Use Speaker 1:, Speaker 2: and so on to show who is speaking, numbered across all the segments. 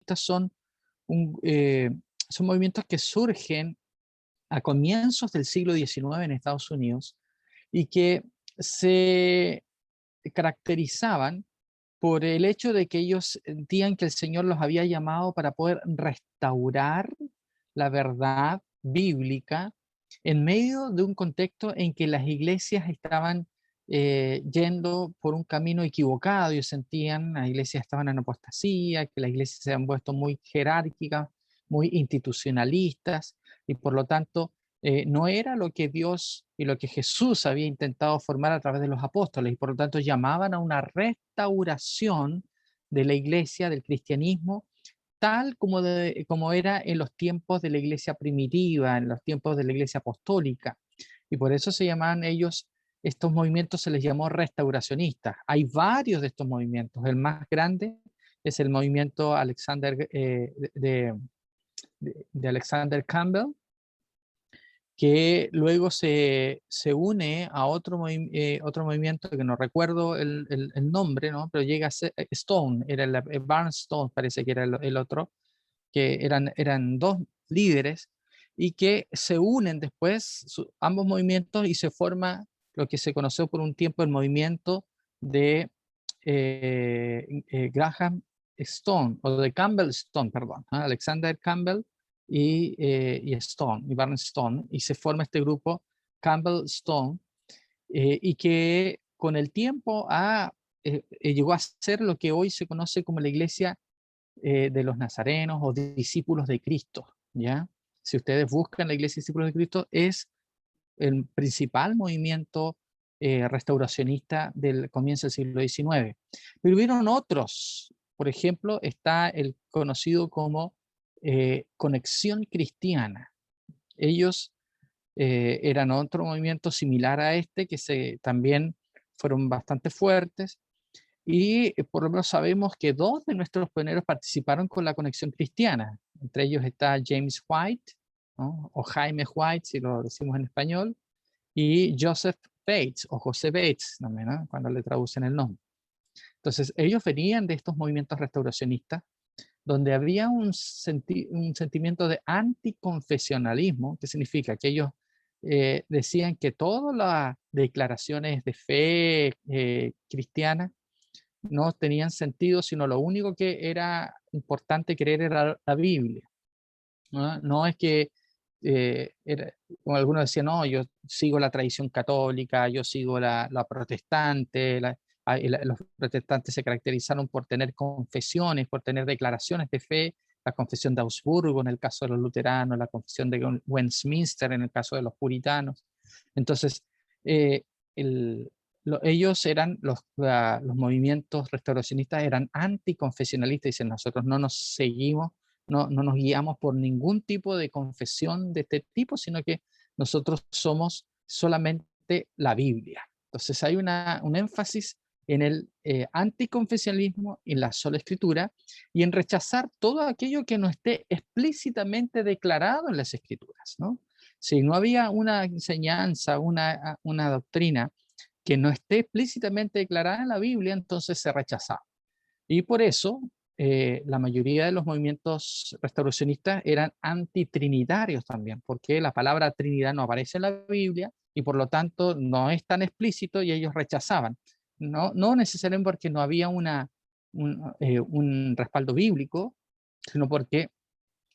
Speaker 1: restauracionistas son movimientos que surgen a comienzos del siglo XIX en Estados Unidos y que se caracterizaban por el hecho de que ellos sentían que el Señor los había llamado para poder restaurar la verdad bíblica en medio de un contexto en que las iglesias estaban yendo por un camino equivocado. Ellos sentían, las iglesias estaban en apostasía, que las iglesias se han vuelto muy jerárquicas, muy institucionalistas, y por lo tanto no era lo que Dios y lo que Jesús había intentado formar a través de los apóstoles, y por lo tanto llamaban a una restauración de la iglesia, del cristianismo, tal como era en los tiempos de la iglesia primitiva, en los tiempos de la iglesia apostólica. Y por eso se llamaban ellos, estos movimientos se les llamó restauracionistas. Hay varios de estos movimientos. El más grande es el movimiento Alexander, de Alexander Campbell, que luego se une a otro movimiento que no recuerdo el nombre, ¿no? Pero llega a ser Stone, era Barnes Stone, parece que era el otro, que eran dos líderes y que se unen después ambos movimientos y se forma lo que se conoció por un tiempo el movimiento de Graham Stone, o de Campbell Stone, perdón, Alexander Campbell y Stone, y Barnes Stone, y se forma este grupo Campbell Stone, y que con el tiempo llegó a ser lo que hoy se conoce como la iglesia de los nazarenos o discípulos de Cristo, ¿ya? Si ustedes buscan la iglesia de discípulos de Cristo, es el principal movimiento restauracionista del comienzo del siglo XIX. Pero hubieron otros, por ejemplo, está el conocido como Conexión Cristiana. Ellos eran otro movimiento similar a este, que también fueron bastante fuertes, y por lo menos sabemos que dos de nuestros pioneros participaron con la Conexión Cristiana. Entre ellos está James White, ¿no? O Jaime White, si lo decimos en español, y Joseph Bates, o José Bates, también, ¿no? Cuando le traducen el nombre. Entonces, ellos venían de estos movimientos restauracionistas, donde había un sentimiento de anticonfesionalismo, que significa que ellos decían que todas las declaraciones de fe cristiana no tenían sentido, sino lo único que era importante creer era la Biblia. No, no es que, como algunos decían, no, yo sigo la tradición católica, yo sigo la protestante, los protestantes se caracterizaron por tener confesiones, por tener declaraciones de fe, la confesión de Augsburgo en el caso de los luteranos, la confesión de Westminster en el caso de los puritanos. Entonces, eh, ellos eran, los movimientos restauracionistas eran anticonfesionalistas, dicen, nosotros no nos seguimos, no nos guiamos por ningún tipo de confesión de este tipo, sino que nosotros somos solamente la Biblia. Entonces hay un énfasis en el anticonfesionalismo, en la sola escritura, y en rechazar todo aquello que no esté explícitamente declarado en las escrituras, ¿no? Si no había una enseñanza, una doctrina que no esté explícitamente declarada en la Biblia, entonces se rechazaba. Y por eso la mayoría de los movimientos restauracionistas eran antitrinitarios también, porque la palabra Trinidad no aparece en la Biblia y por lo tanto no es tan explícito, y ellos rechazaban. No necesariamente porque no había un respaldo bíblico, sino porque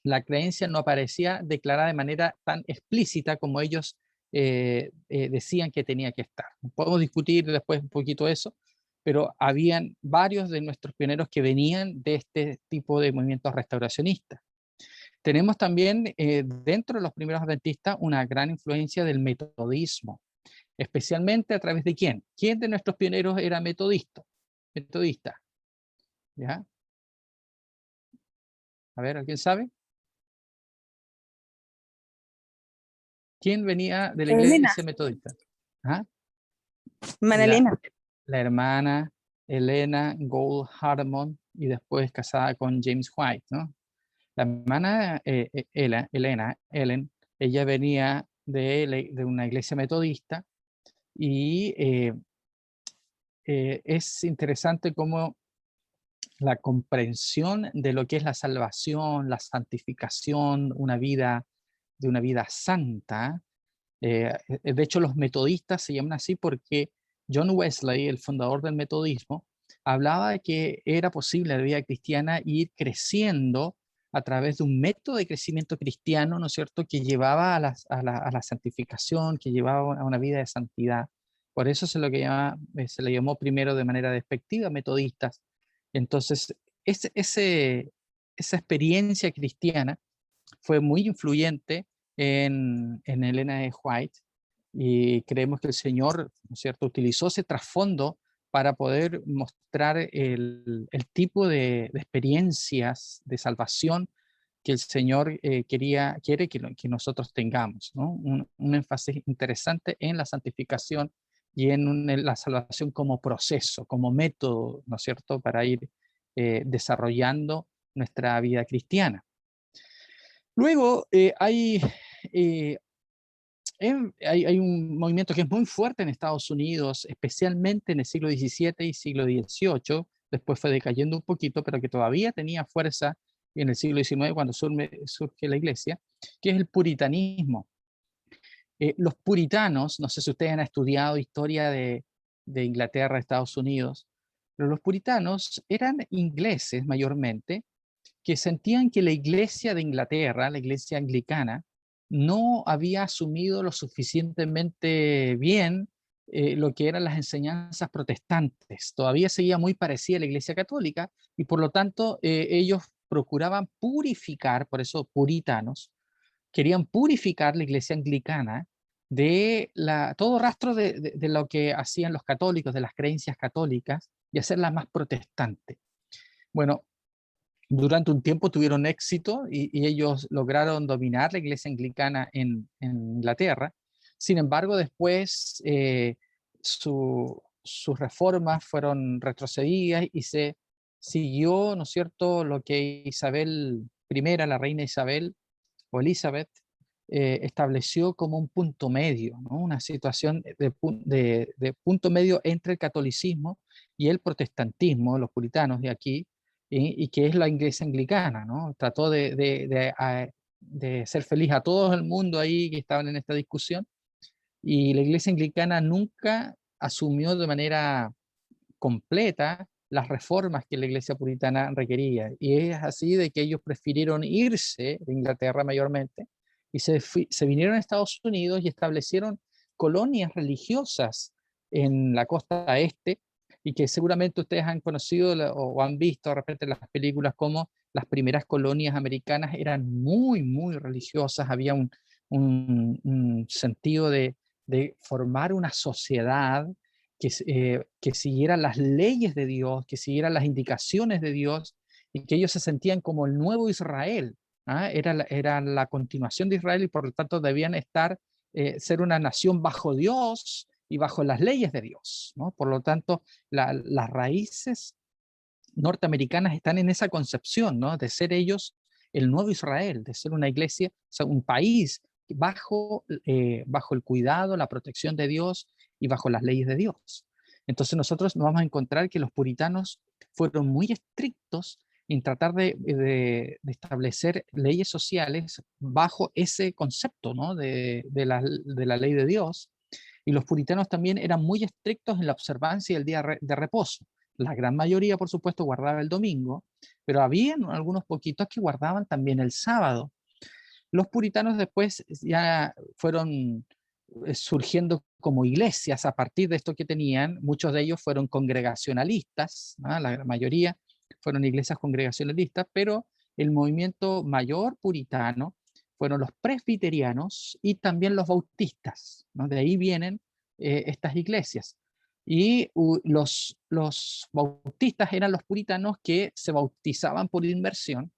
Speaker 1: la creencia no aparecía declarada de manera tan explícita como ellos decían que tenía que estar. Podemos discutir después un poquito eso, pero habían varios de nuestros pioneros que venían de este tipo de movimientos restauracionistas. Tenemos también dentro de los primeros adventistas una gran influencia del metodismo, especialmente a través de ¿quién? ¿Quién de nuestros pioneros era metodista? Metodista, ¿ya? A ver, ¿alguien sabe? ¿Quién venía de la
Speaker 2: Elena,
Speaker 1: iglesia metodista? ¿Ah? La,
Speaker 2: Manelena.
Speaker 1: la hermana Elena Gould Harmon, y después casada con James White, ¿no? La hermana Ellen, ella venía de una iglesia metodista, y es interesante cómo la comprensión de lo que es la salvación, la santificación, de una vida santa. De hecho, los metodistas se llaman así porque John Wesley, el fundador del metodismo, hablaba de que era posible la vida cristiana ir creciendo a través de un método de crecimiento cristiano, ¿no es cierto?, que llevaba a la santificación, que llevaba a una vida de santidad. Por eso se le llamó primero de manera despectiva metodistas. Entonces, esa experiencia cristiana fue muy influyente en Elena de White, y creemos que el Señor, ¿no es cierto?, utilizó ese trasfondo para poder mostrar el tipo de experiencias de salvación que el Señor quiere que nosotros tengamos, ¿no? Un énfasis interesante en la santificación y en la salvación como proceso, como método, ¿no es cierto?, para ir desarrollando nuestra vida cristiana. Luego eh, hay un movimiento que es muy fuerte en Estados Unidos, especialmente en el siglo XVII y siglo XVIII, después fue decayendo un poquito, pero que todavía tenía fuerza en el siglo XIX cuando surge la iglesia, que es el puritanismo. Los puritanos, no sé si ustedes han estudiado historia de Inglaterra, Estados Unidos, pero los puritanos eran ingleses mayormente, que sentían que la iglesia de Inglaterra, la iglesia anglicana, no había asumido lo suficientemente bien lo que eran las enseñanzas protestantes. Todavía seguía muy parecida a la iglesia católica y por lo tanto ellos procuraban purificar, por eso puritanos, querían purificar la iglesia anglicana de todo rastro de lo que hacían los católicos, de las creencias católicas, y hacerla más protestante. Bueno, durante un tiempo tuvieron éxito y ellos lograron dominar la iglesia anglicana en Inglaterra. Sin embargo, después sus reformas fueron retrocedidas y se siguió, ¿no es cierto?, lo que Isabel I, la reina Isabel o Elizabeth, estableció como un punto medio, ¿no? Una situación de punto medio entre el catolicismo y el protestantismo, los puritanos de aquí, y que es la iglesia anglicana, ¿no? Trató de ser feliz a todo el mundo ahí que estaban en esta discusión, y la iglesia anglicana nunca asumió de manera completa las reformas que la iglesia puritana requería. Y es así de que ellos prefirieron irse de Inglaterra mayormente y se vinieron a Estados Unidos y establecieron colonias religiosas en la costa este, y que seguramente ustedes han conocido o han visto de repente las películas, como las primeras colonias americanas eran muy, muy religiosas. Había un sentido de formar una sociedad que siguiera las leyes de Dios, que siguiera las indicaciones de Dios, y que ellos se sentían como el nuevo Israel. Era la continuación de Israel y por lo tanto debían ser una nación bajo Dios y bajo las leyes de Dios, ¿no? Por lo tanto, las raíces norteamericanas están en esa concepción, ¿no?, de ser ellos el nuevo Israel, de ser una iglesia, o sea, un país bajo el cuidado, la protección de Dios y bajo las leyes de Dios. Entonces nosotros nos vamos a encontrar que los puritanos fueron muy estrictos en tratar de establecer leyes sociales bajo ese concepto, ¿no?, de la ley de Dios. Y los puritanos también eran muy estrictos en la observancia del día de reposo. La gran mayoría, por supuesto, guardaba el domingo, pero había algunos poquitos que guardaban también el sábado. Los puritanos después ya fueron surgiendo como iglesias a partir de esto que tenían. Muchos de ellos fueron congregacionalistas, ¿no? La gran mayoría fueron iglesias congregacionalistas, pero el movimiento mayor puritano fueron los presbiterianos y también los bautistas, ¿no? De ahí vienen estas iglesias. Y los bautistas eran los puritanos que se bautizaban por inmersión,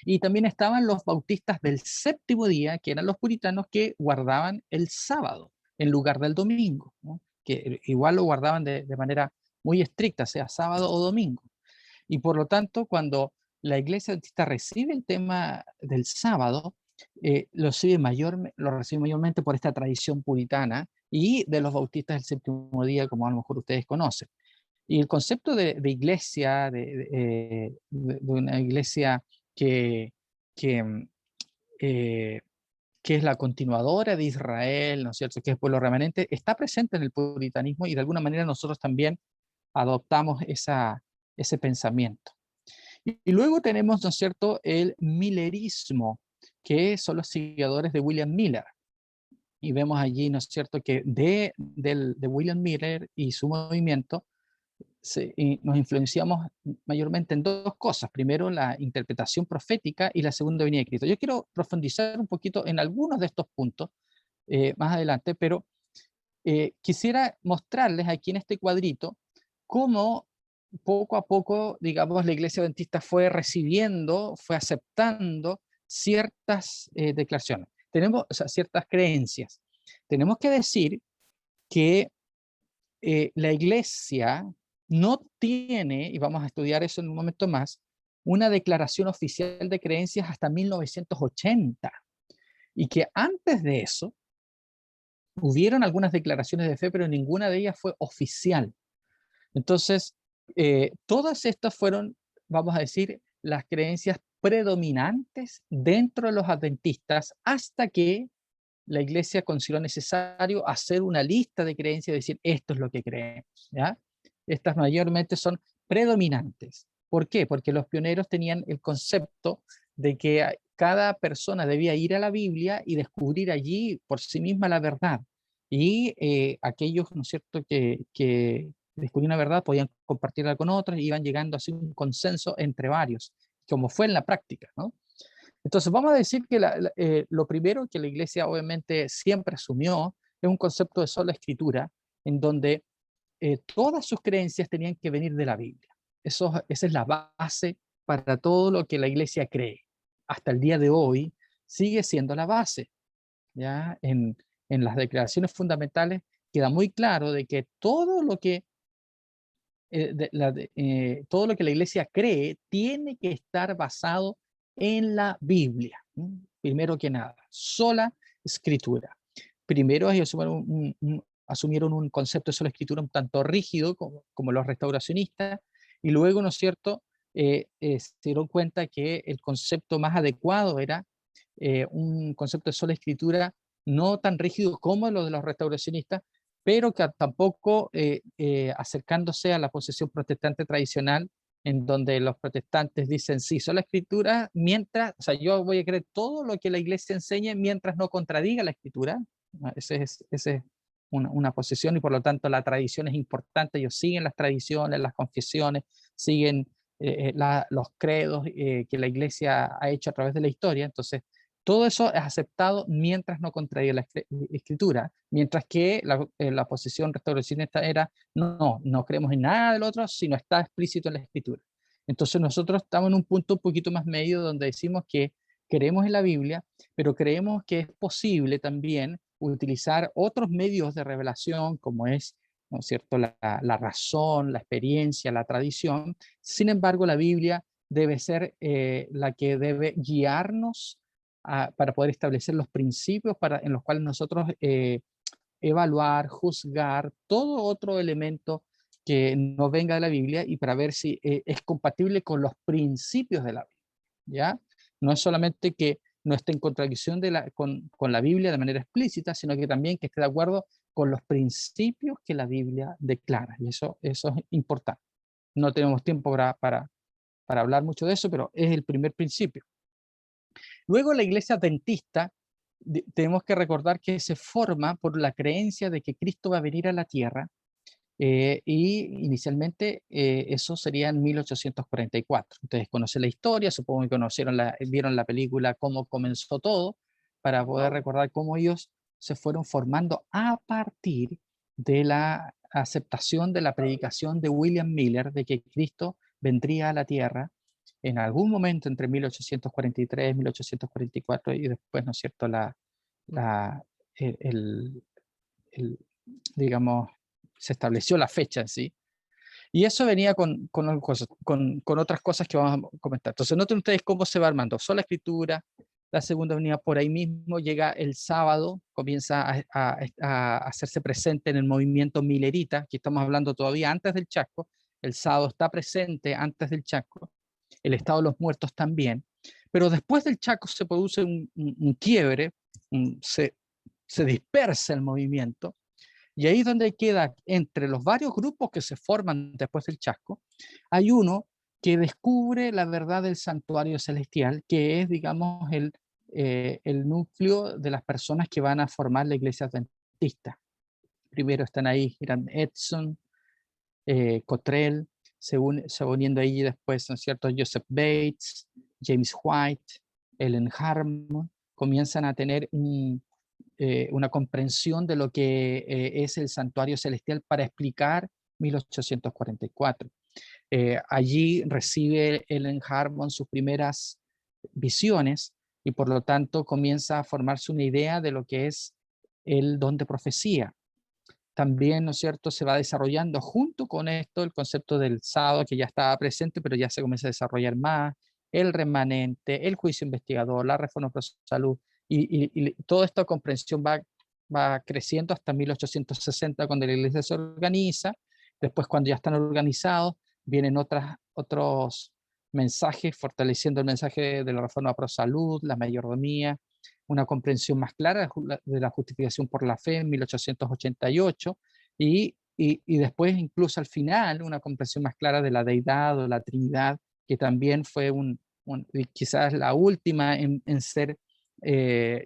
Speaker 1: y también estaban los bautistas del séptimo día, que eran los puritanos que guardaban el sábado en lugar del domingo, ¿no?, que igual lo guardaban de manera muy estricta, sea sábado o domingo. Y por lo tanto, cuando la iglesia bautista recibe el tema del sábado, lo recibe mayormente por esta tradición puritana y de los bautistas del séptimo día, como a lo mejor ustedes conocen. Y el concepto de iglesia, de una iglesia que, que, eh, que es la continuadora de Israel, ¿no es cierto?, que es pueblo remanente, está presente en el puritanismo y de alguna manera nosotros también adoptamos ese pensamiento. Y luego tenemos, ¿no es cierto?, el millerismo, que son los seguidores de William Miller. Y vemos allí, ¿no es cierto?, que de William Miller y su movimiento y nos influenciamos mayormente en dos cosas. Primero, la interpretación profética y la segunda venida de Cristo. Yo quiero profundizar un poquito en algunos de estos puntos más adelante, pero quisiera mostrarles aquí en este cuadrito cómo poco a poco, digamos, la Iglesia Adventista fue recibiendo, fue aceptando ciertas declaraciones. Tenemos, o sea, ciertas creencias. Tenemos que decir que la Iglesia no tiene, y vamos a estudiar eso en un momento más, una declaración oficial de creencias hasta 1980, y que antes de eso hubieron algunas declaraciones de fe, pero ninguna de ellas fue oficial. Entonces, todas estas fueron, vamos a decir, las creencias predominantes dentro de los adventistas hasta que la Iglesia consideró necesario hacer una lista de creencias y decir, esto es lo que creemos, ¿ya? Estas mayormente son predominantes. ¿Por qué? Porque los pioneros tenían el concepto de que cada persona debía ir a la Biblia y descubrir allí por sí misma la verdad. Y aquellos, ¿no es cierto?, que descubrían la verdad podían compartirla con otros y iban llegando así un consenso entre varios, como fue en la práctica, ¿no? Entonces, vamos a decir que lo primero que la Iglesia obviamente siempre asumió es un concepto de sola escritura, en donde todas sus creencias tenían que venir de la Biblia. Esa es la base para todo lo que la Iglesia cree. Hasta el día de hoy sigue siendo la base. ¿Ya? En las declaraciones fundamentales queda muy claro de que todo lo que todo lo que la Iglesia cree tiene que estar basado en la Biblia. Primero que nada, sola escritura. Primero ellos asumieron un concepto de sola escritura un tanto rígido como los restauracionistas, y luego, ¿no es cierto?, se dieron cuenta que el concepto más adecuado era un concepto de sola escritura no tan rígido como lo de los restauracionistas, pero que tampoco acercándose a la posición protestante tradicional, en donde los protestantes dicen, sí, sola escritura, mientras, o sea, yo voy a creer todo lo que la Iglesia enseñe mientras no contradiga la escritura. Esa es una posición, y por lo tanto la tradición es importante. Ellos siguen las tradiciones, las confesiones, siguen los credos que la Iglesia ha hecho a través de la historia. Entonces, todo eso es aceptado mientras no contradiga la escritura, mientras que la posición restauracionista era, no creemos en nada del otro, sino está explícito en la escritura. Entonces nosotros estamos en un punto un poquito más medio, donde decimos que creemos en la Biblia, pero creemos que es posible también utilizar otros medios de revelación, como es, ¿no es cierto?, la razón, la experiencia, la tradición. Sin embargo, la Biblia debe ser la que debe guiarnos para poder establecer los principios en los cuales nosotros evaluar, juzgar todo otro elemento que no venga de la Biblia, y para ver si es compatible con los principios de la Biblia, ¿ya? No es solamente que no esté en contradicción con la Biblia de manera explícita, sino que también que esté de acuerdo con los principios que la Biblia declara, y eso es importante. No tenemos tiempo para hablar mucho de eso, pero es el primer principio. Luego, la Iglesia Adventista, tenemos que recordar que se forma por la creencia de que Cristo va a venir a la tierra, y inicialmente eso sería en 1844. Ustedes conocen la historia, supongo que vieron la película Cómo comenzó todo, para poder recordar cómo ellos se fueron formando a partir de la aceptación de la predicación de William Miller de que Cristo vendría a la tierra en algún momento entre 1843, 1844, y después, ¿no es cierto?, el, el, digamos, se estableció la fecha en sí. Y eso venía con otras cosas que vamos a comentar. Entonces, noten ustedes cómo se va armando. Sola escritura, la segunda venida por ahí mismo, llega el sábado, comienza a hacerse presente en el movimiento milerita, aquí estamos hablando todavía antes del Chaco, el sábado está presente antes del Chaco, el estado de los muertos también, pero después del Chaco se produce un quiebre, se dispersa el movimiento, y ahí es donde queda, entre los varios grupos que se forman después del Chaco, hay uno que descubre la verdad del santuario celestial, que es, digamos, el núcleo de las personas que van a formar la iglesia adventista. Primero están ahí Hiram Edson, Cottrell, se uniendo ahí después, ¿no es cierto?, Joseph Bates, James White, Ellen Harmon, comienzan a tener una comprensión de lo que es el santuario celestial para explicar 1844. Allí recibe Ellen Harmon sus primeras visiones y por lo tanto comienza a formarse una idea de lo que es el don de profecía. También, ¿no es cierto?, se va desarrollando junto con esto el concepto del sábado, que ya estaba presente, pero ya se comienza a desarrollar más, el remanente, el juicio investigador, la reforma pro salud, y toda esta comprensión va creciendo hasta 1860, cuando la iglesia se organiza. Después, cuando ya están organizados, vienen otros mensajes, fortaleciendo el mensaje de la reforma pro salud, la mayordomía, una comprensión más clara de la justificación por la fe en 1888, y después incluso al final una comprensión más clara de la deidad o la Trinidad, que también fue quizás la última en ser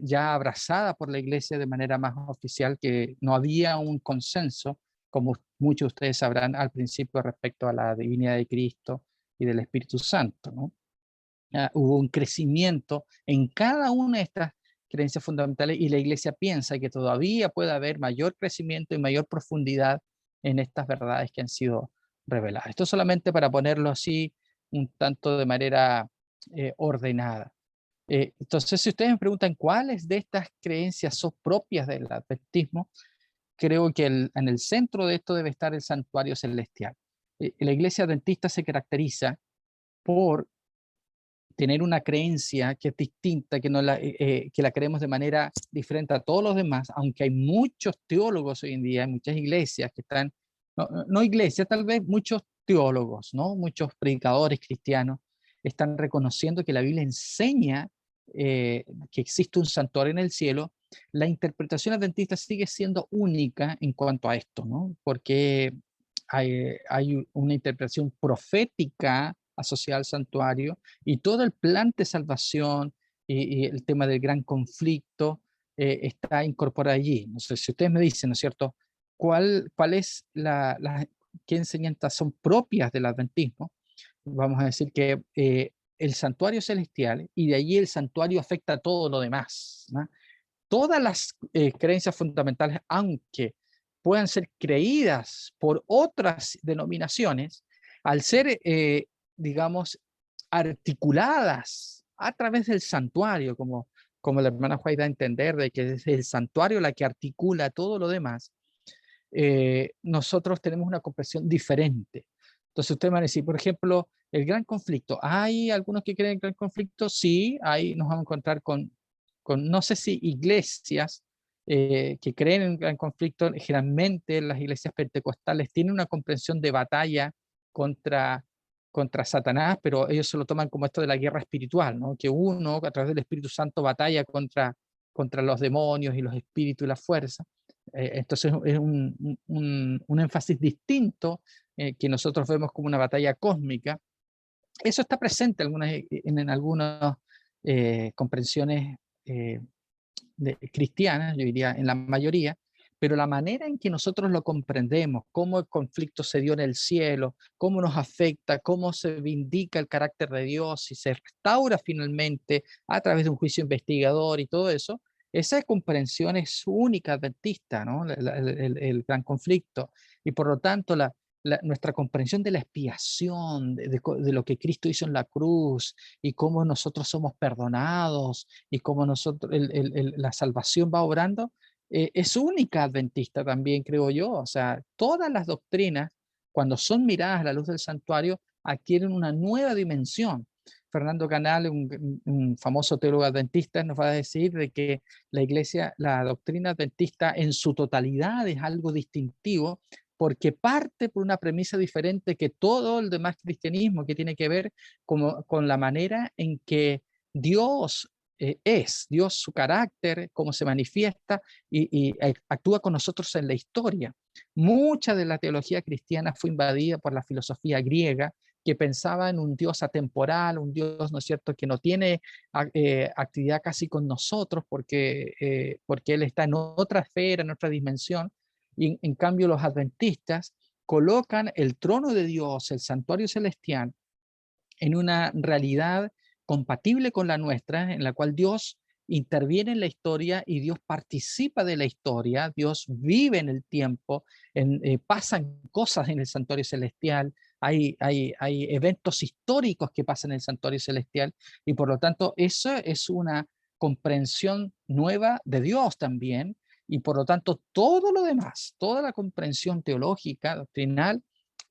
Speaker 1: ya abrazada por la Iglesia de manera más oficial, que no había un consenso, como muchos de ustedes sabrán al principio, respecto a la divinidad de Cristo y del Espíritu Santo, ¿no? Hubo un crecimiento en cada una de estas creencias fundamentales, y la Iglesia piensa que todavía puede haber mayor crecimiento y mayor profundidad en estas verdades que han sido reveladas. Esto solamente para ponerlo así un tanto de manera ordenada. Entonces, si ustedes me preguntan cuáles de estas creencias son propias del adventismo, creo que en el centro de esto debe estar el santuario celestial. La Iglesia adventista se caracteriza por tener una creencia que es distinta, que la creemos de manera diferente a todos los demás, aunque hay muchos teólogos hoy en día, hay muchas iglesias que están, no iglesias, tal vez muchos teólogos, ¿no? Muchos predicadores cristianos están reconociendo que la Biblia enseña que existe un santuario en el cielo. La interpretación adventista sigue siendo única en cuanto a esto, ¿no? Porque hay una interpretación profética asociada al santuario, y todo el plan de salvación y el tema del gran conflicto está incorporado allí. No sé si ustedes me dicen, ¿no es cierto?, cuál es qué enseñanzas son propias del adventismo. Vamos a decir que el santuario celestial, y de allí el santuario afecta a todo lo demás, ¿no? Todas las creencias fundamentales, aunque puedan ser creídas por otras denominaciones, al ser digamos, articuladas a través del santuario, como la hermana Juan da a entender, de que es el santuario la que articula todo lo demás, nosotros tenemos una comprensión diferente. Entonces ustedes van a decir, por ejemplo, el gran conflicto. ¿Hay algunos que creen en el gran conflicto? Sí, ahí nos vamos a encontrar con no sé si iglesias que creen en el gran conflicto. Generalmente las iglesias pentecostales tienen una comprensión de batalla contra Satanás, pero ellos se lo toman como esto de la guerra espiritual, ¿no? Que uno a través del Espíritu Santo batalla contra los demonios y los espíritus y la fuerza. Entonces es un énfasis distinto que nosotros vemos como una batalla cósmica. Eso está presente en algunas comprensiones cristianas, yo diría en la mayoría, pero la manera en que nosotros lo comprendemos, cómo el conflicto se dio en el cielo, cómo nos afecta, cómo se vindica el carácter de Dios y se restaura finalmente a través de un juicio investigador y todo eso, esa comprensión es única adventista, ¿no? El gran conflicto. Y por lo tanto, nuestra comprensión de la expiación, de lo que Cristo hizo en la cruz, y cómo nosotros somos perdonados, y cómo la salvación va obrando, es única adventista también, creo yo. O sea, todas las doctrinas, cuando son miradas a la luz del santuario, adquieren una nueva dimensión. Fernando Canales, un famoso teólogo adventista, nos va a decir de que la iglesia, la doctrina adventista en su totalidad es algo distintivo, porque parte por una premisa diferente que todo el demás cristianismo, que tiene que ver con la manera en que Dios Dios, su carácter, cómo se manifiesta y actúa con nosotros en la historia. Mucha de la teología cristiana fue invadida por la filosofía griega, que pensaba en un Dios atemporal, un Dios, ¿no es cierto?, que no tiene actividad casi con nosotros porque Él está en otra esfera, en otra dimensión. Y en cambio los adventistas colocan el trono de Dios, el santuario celestial, en una realidad compatible con la nuestra, en la cual Dios interviene en la historia y Dios participa de la historia, Dios vive en el tiempo, pasan cosas en el santuario celestial, hay eventos históricos que pasan en el santuario celestial, y por lo tanto eso es una comprensión nueva de Dios también, y por lo tanto todo lo demás, toda la comprensión teológica, doctrinal,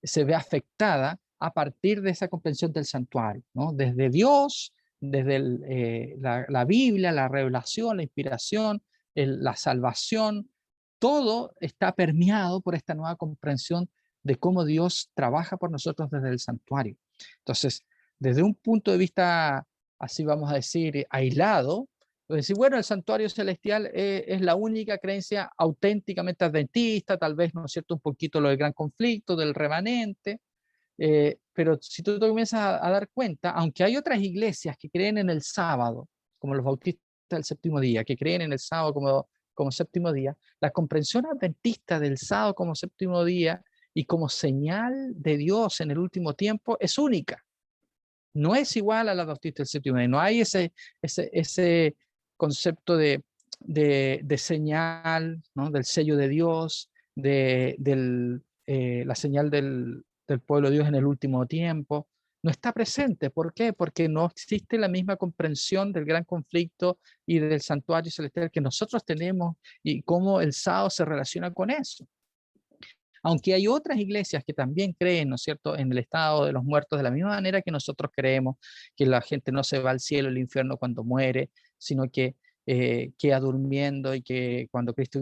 Speaker 1: se ve afectada a partir de esa comprensión del santuario, ¿no? Desde Dios, desde la Biblia, la revelación, la inspiración, la salvación, todo está permeado por esta nueva comprensión de cómo Dios trabaja por nosotros desde el santuario. Entonces, desde un punto de vista, así vamos a decir, aislado, decir, bueno, el santuario celestial es la única creencia auténticamente adventista, tal vez, ¿no es cierto?, un poquito lo del gran conflicto, del remanente, pero si tú te comienzas a dar cuenta, aunque hay otras iglesias que creen en el sábado, como los bautistas del séptimo día, que creen en el sábado como séptimo día, la comprensión adventista del sábado como séptimo día y como señal de Dios en el último tiempo es única. No es igual a la bautista del séptimo día. No hay ese concepto de señal, ¿no?, del sello de Dios, la señal del pueblo de Dios en el último tiempo. No está presente. ¿Por qué? Porque no existe la misma comprensión del gran conflicto y del santuario celestial que nosotros tenemos y cómo el sábado se relaciona con eso. Aunque hay otras iglesias que también creen, ¿no es cierto?, en el estado de los muertos de la misma manera que nosotros creemos que la gente no se va al cielo o al infierno cuando muere, sino que queda durmiendo y que cuando Cristo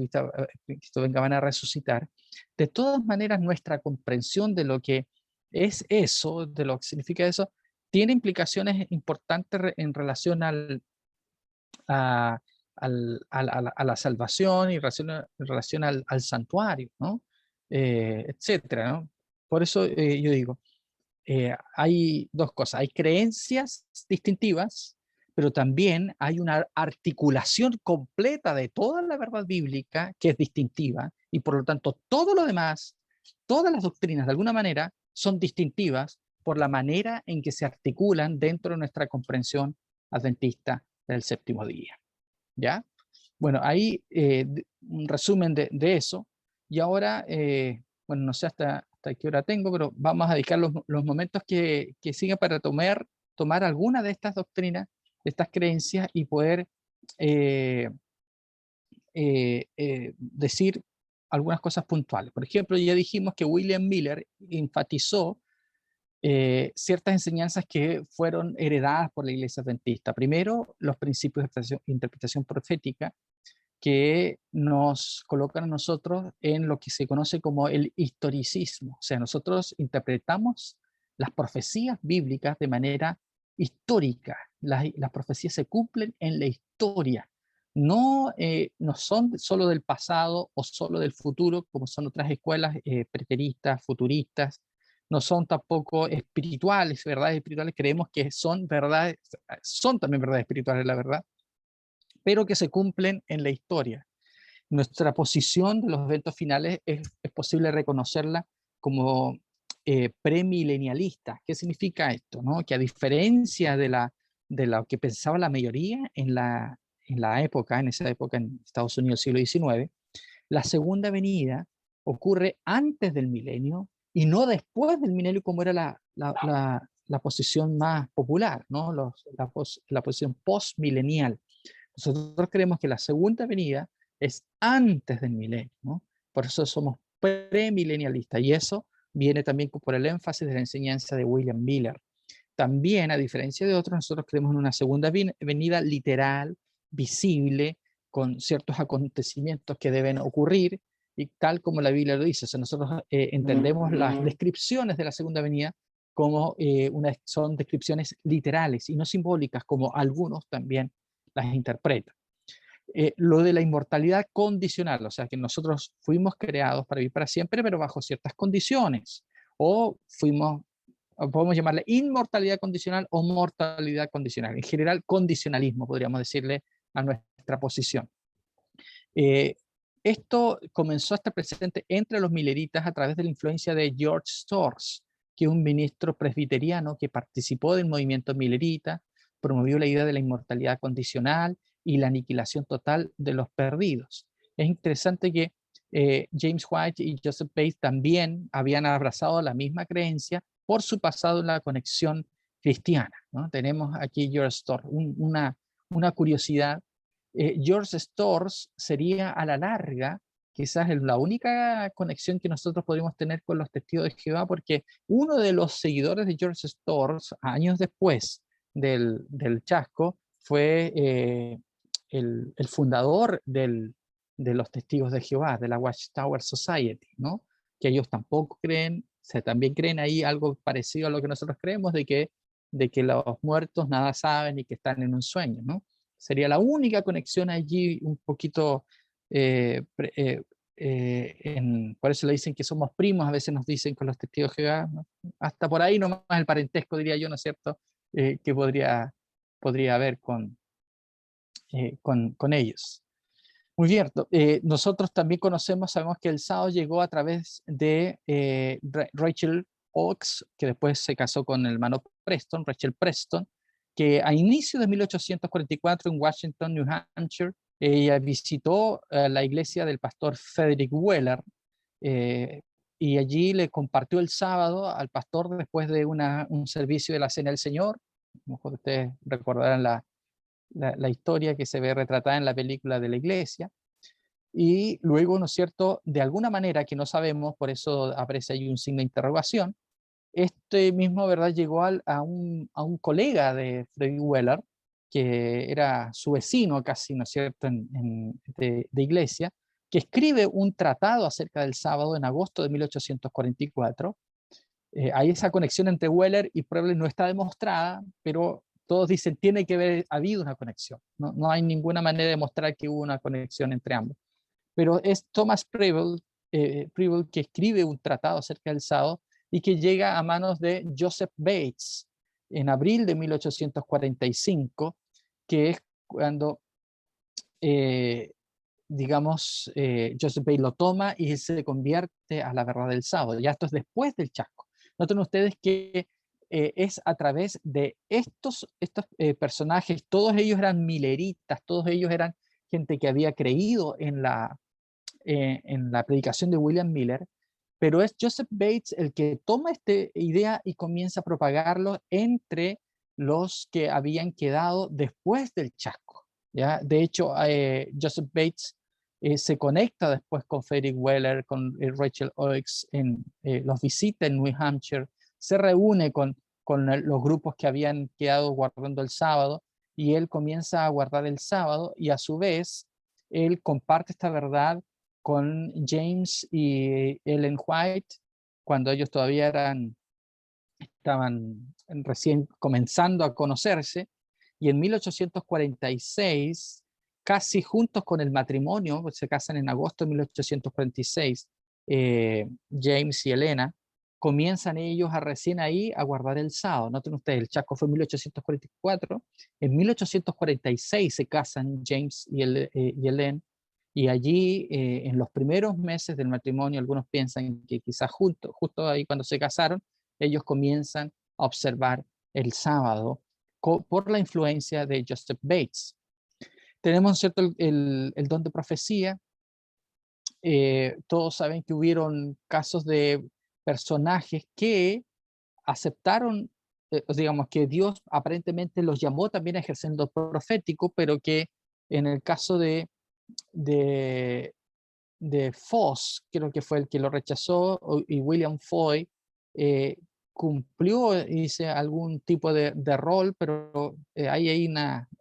Speaker 1: venga van a resucitar. De todas maneras, nuestra comprensión de lo que es eso, de lo que significa eso, tiene implicaciones importantes en relación a, a la salvación y en relación al santuario, ¿no? Etcétera, ¿no? Por eso yo digo, hay dos cosas, hay creencias distintivas, pero también hay una articulación completa de toda la verdad bíblica que es distintiva, y por lo tanto todo lo demás, todas las doctrinas de alguna manera son distintivas por la manera en que se articulan dentro de nuestra comprensión adventista del séptimo día. ¿Ya? Bueno, ahí un resumen de eso. Y ahora, bueno, no sé hasta qué hora tengo, pero vamos a dedicar los momentos que siguen para tomar alguna de estas doctrinas, de estas creencias y poder decir algunas cosas puntuales. Por ejemplo, ya dijimos que William Miller enfatizó ciertas enseñanzas que fueron heredadas por la Iglesia Adventista. Primero, los principios de interpretación profética, que nos colocan a nosotros en lo que se conoce como el historicismo. O sea, nosotros interpretamos las profecías bíblicas de manera histórica. Las profecías se cumplen en la historia. No son solo del pasado o solo del futuro, como son otras escuelas preteristas, futuristas. No son tampoco espirituales, verdades espirituales. Creemos que son verdades, son también verdades espirituales, la verdad, pero que se cumplen en la historia. Nuestra posición de los eventos finales es posible reconocerla como premilenialista. ¿Qué significa esto? ¿No? Que a diferencia de lo que pensaba la mayoría en esa época en Estados Unidos siglo XIX, la segunda venida ocurre antes del milenio y no después del milenio, como era la posición más popular, ¿no? La posición postmilenial. Nosotros creemos que la segunda venida es antes del milenio, ¿no? Por eso somos premilenialistas, y eso viene también por el énfasis de la enseñanza de William Miller. también, a diferencia de otros, nosotros creemos en una segunda venida literal, visible, con ciertos acontecimientos que deben ocurrir, y tal como la Biblia lo dice. O sea, nosotros entendemos las descripciones de la segunda venida como son descripciones literales y no simbólicas, como algunos también las interpretan. Lo de la inmortalidad condicional, o sea, que nosotros fuimos creados para vivir para siempre, pero bajo ciertas condiciones, o podemos llamarle inmortalidad condicional o mortalidad condicional. En general, condicionalismo, podríamos decirle a nuestra posición. Esto comenzó a estar presente entre los mileritas a través de la influencia de George Storrs, que es un ministro presbiteriano que participó del movimiento milerita, promovió la idea de la inmortalidad condicional y la aniquilación total de los perdidos. Es interesante que James White y Joseph Bates también habían abrazado la misma creencia por su pasado en la conexión cristiana, ¿no? Tenemos aquí George Storrs, una curiosidad. George Storrs sería a la larga quizás la única conexión que nosotros podríamos tener con los testigos de Jehová, porque uno de los seguidores de George Storrs, años después del chasco, fue el fundador de los testigos de Jehová, de la Watchtower Society, ¿no? Que ellos tampoco creen, también creen ahí algo parecido a lo que nosotros creemos, de que los muertos nada saben y que están en un sueño, ¿no? Sería la única conexión allí un poquito, por eso le dicen que somos primos, a veces nos dicen con los testigos de Jehová, ¿no? Hasta por ahí nomás el parentesco, diría yo, ¿no es cierto?, que podría haber con ellos. Muy bien, nosotros también sabemos que el sábado llegó a través de Rachel Oakes, que después se casó con el hermano Preston, Rachel Preston, que a inicios de 1844 en Washington, New Hampshire, ella visitó la iglesia del pastor Frederick Weller, y allí le compartió el sábado al pastor después de un servicio de la Cena del Señor. A lo mejor ustedes recordarán la historia que se ve retratada en la película de la iglesia. Y luego, ¿no es cierto?, de alguna manera que no sabemos, por eso aparece ahí un signo de interrogación, este mismo, ¿verdad?, llegó a un colega de Frederick Weller, que era su vecino casi, ¿no es cierto?, de iglesia, que escribe un tratado acerca del sábado en agosto de 1844. Hay esa conexión entre Weller y Preble, no está demostrada, pero todos dicen tiene que haber habido una conexión. No hay ninguna manera de mostrar que hubo una conexión entre ambos. Pero es Thomas Preble que escribe un tratado acerca del sábado y que llega a manos de Joseph Bates en abril de 1845, que es cuando, Joseph Bates lo toma y se convierte a la verdad del sábado. Ya esto es después del chasco. Noten ustedes que es a través de estos personajes, todos ellos eran mileritas, todos ellos eran gente que había creído en la predicación de William Miller, pero es Joseph Bates el que toma esta idea y comienza a propagarlo entre los que habían quedado después del chasco, ¿ya? De hecho, Joseph Bates se conecta después con Frederick Weller, con Rachel Oakes, los visita en New Hampshire, se reúne con los grupos que habían quedado guardando el sábado, y él comienza a guardar el sábado, y a su vez, él comparte esta verdad con James y Ellen White, cuando ellos todavía estaban recién comenzando a conocerse, y en 1846, casi juntos con el matrimonio, pues se casan en agosto de 1846, James y Elena, comienzan ellos recién ahí a guardar el sábado. Noten ustedes, el chasco fue en 1844, en 1846 se casan James y Ellen, y allí, en los primeros meses del matrimonio, algunos piensan que quizás justo ahí cuando se casaron, ellos comienzan a observar el sábado por la influencia de Joseph Bates. Tenemos, ¿cierto?, el don de profecía. Todos saben que hubieron casos de personajes que aceptaron, digamos que Dios aparentemente los llamó también a ejercer el don profético, pero que en el caso de Foss, creo que fue el que lo rechazó, y William Foy, cumplió, hice algún tipo de rol, pero hay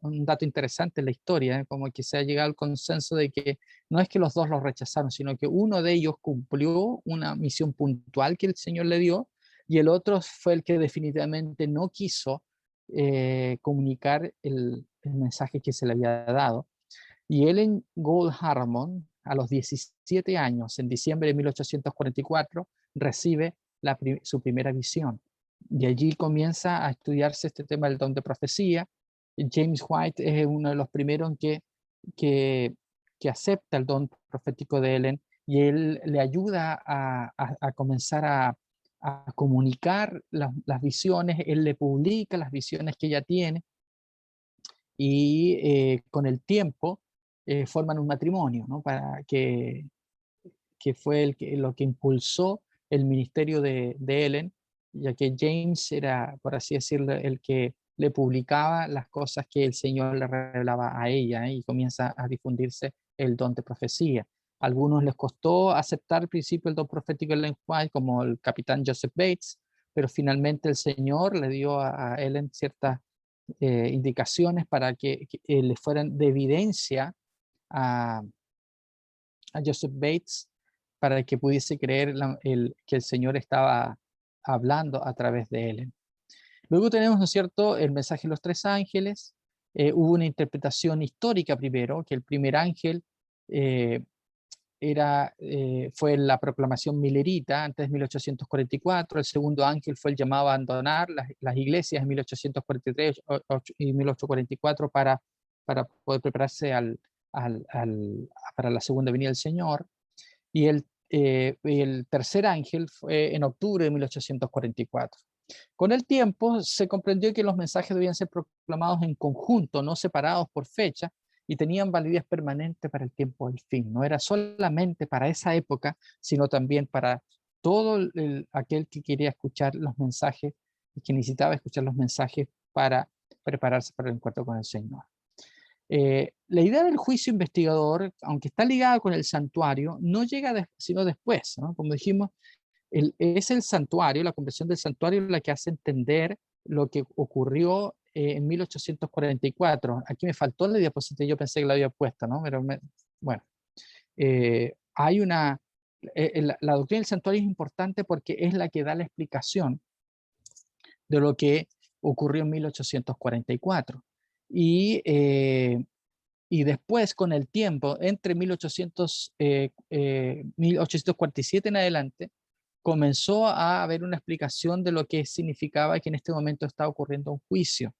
Speaker 1: un dato interesante en la historia, como que se ha llegado al consenso de que no es que los dos los rechazaron, sino que uno de ellos cumplió una misión puntual que el Señor le dio, y el otro fue el que definitivamente no quiso comunicar el mensaje que se le había dado. Y Ellen Gold Harmon, a los 17 años, en diciembre de 1844, recibe su primera visión. Y allí comienza a estudiarse este tema del don de profecía. James White es uno de los primeros que acepta el don profético de Ellen, y él le ayuda a comenzar a comunicar las visiones. Él le publica las visiones que ella tiene, y con el tiempo forman un matrimonio, ¿no? Que fue lo que impulsó el ministerio de Ellen, ya que James era, por así decirlo, el que le publicaba las cosas que el Señor le revelaba a ella, y comienza a difundirse el don de profecía. A algunos les costó aceptar al principio el don profético de Ellen White, como el capitán Joseph Bates, pero finalmente el Señor le dio a Ellen ciertas indicaciones para que le fueran de evidencia a Joseph Bates, para que pudiese creer que el Señor estaba hablando a través de él. Luego tenemos, ¿no es cierto?, el mensaje de los tres ángeles. Hubo una interpretación histórica primero, que el primer ángel fue la proclamación milerita antes de 1844, el segundo ángel fue el llamado a abandonar las iglesias en 1843 y 1844 para poder prepararse para la segunda venida del Señor, y el tercer ángel fue en octubre de 1844. Con el tiempo se comprendió que los mensajes debían ser proclamados en conjunto, no separados por fecha, y tenían validez permanente para el tiempo del fin. No era solamente para esa época, sino también para todo aquel que quería escuchar los mensajes y que necesitaba escuchar los mensajes para prepararse para el encuentro con el Señor. La idea del juicio investigador, aunque está ligada con el santuario, no llega sino después, ¿no? Como dijimos, es el santuario, la conversión del santuario, la que hace entender lo que ocurrió en 1844. Aquí me faltó la diapositiva, yo pensé que la había puesto, ¿no? Pero bueno, hay la doctrina del santuario es importante porque es la que da la explicación de lo que ocurrió en 1844. Y después, con el tiempo, entre 1847 en adelante, comenzó a haber una explicación de lo que significaba que en este momento estaba ocurriendo un juicio.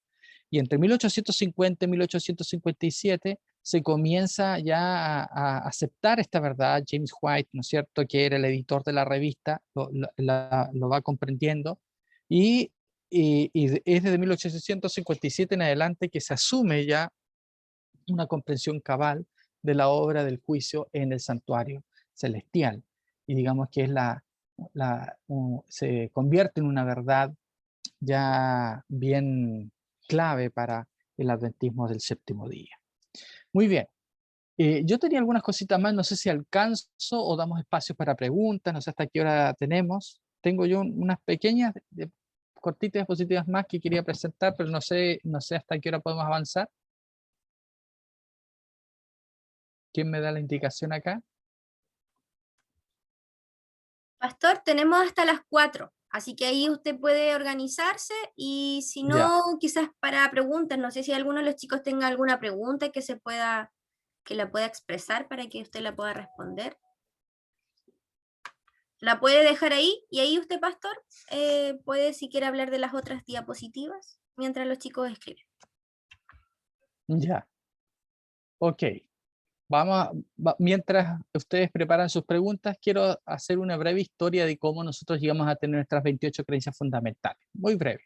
Speaker 1: Y entre 1850 y 1857 se comienza ya a aceptar esta verdad. James White, ¿no es cierto?, que era el editor de la revista, lo va comprendiendo, y es desde 1857 en adelante que se asume ya una comprensión cabal de la obra del juicio en el santuario celestial. Y digamos que es se convierte en una verdad ya bien clave para el adventismo del séptimo día. Muy bien. Yo tenía algunas cositas más, no sé si alcanzo o damos espacio para preguntas, no sé hasta qué hora tenemos. Tengo yo unas pequeñas, cortitas diapositivas más que quería presentar, pero no sé hasta qué hora podemos avanzar. ¿Quién me da la indicación acá?
Speaker 2: Pastor, tenemos hasta las 4, así que ahí usted puede organizarse, y si no,
Speaker 1: Ya.
Speaker 2: quizás para preguntas, no sé si alguno de los chicos tenga alguna pregunta que la pueda expresar para que usted la pueda responder. La puede dejar ahí, y ahí usted, Pastor, puede, si quiere, hablar de las otras diapositivas mientras los chicos escriben.
Speaker 1: Ya. Ok. Mientras ustedes preparan sus preguntas, quiero hacer una breve historia de cómo nosotros llegamos a tener nuestras 28 creencias fundamentales. Muy breve.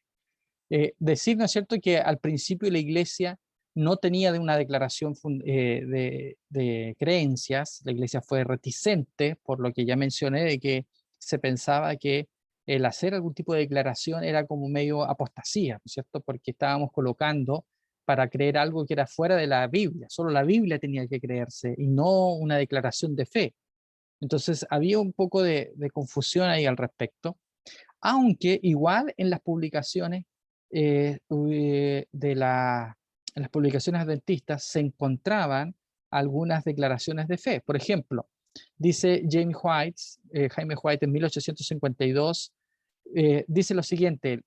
Speaker 1: Decir, ¿no es cierto?, que al principio la iglesia no tenía una declaración de creencias. La iglesia fue reticente, por lo que ya mencioné, de que se pensaba que el hacer algún tipo de declaración era como medio apostasía, ¿no es cierto?, porque estábamos colocando para creer algo que era fuera de la Biblia. Solo la Biblia tenía que creerse y no una declaración de fe. Entonces había un poco de confusión ahí al respecto. aunque igual en las publicaciones en las publicaciones adventistas se encontraban algunas declaraciones de fe. Por ejemplo, dice Jaime White en 1852, dice lo siguiente: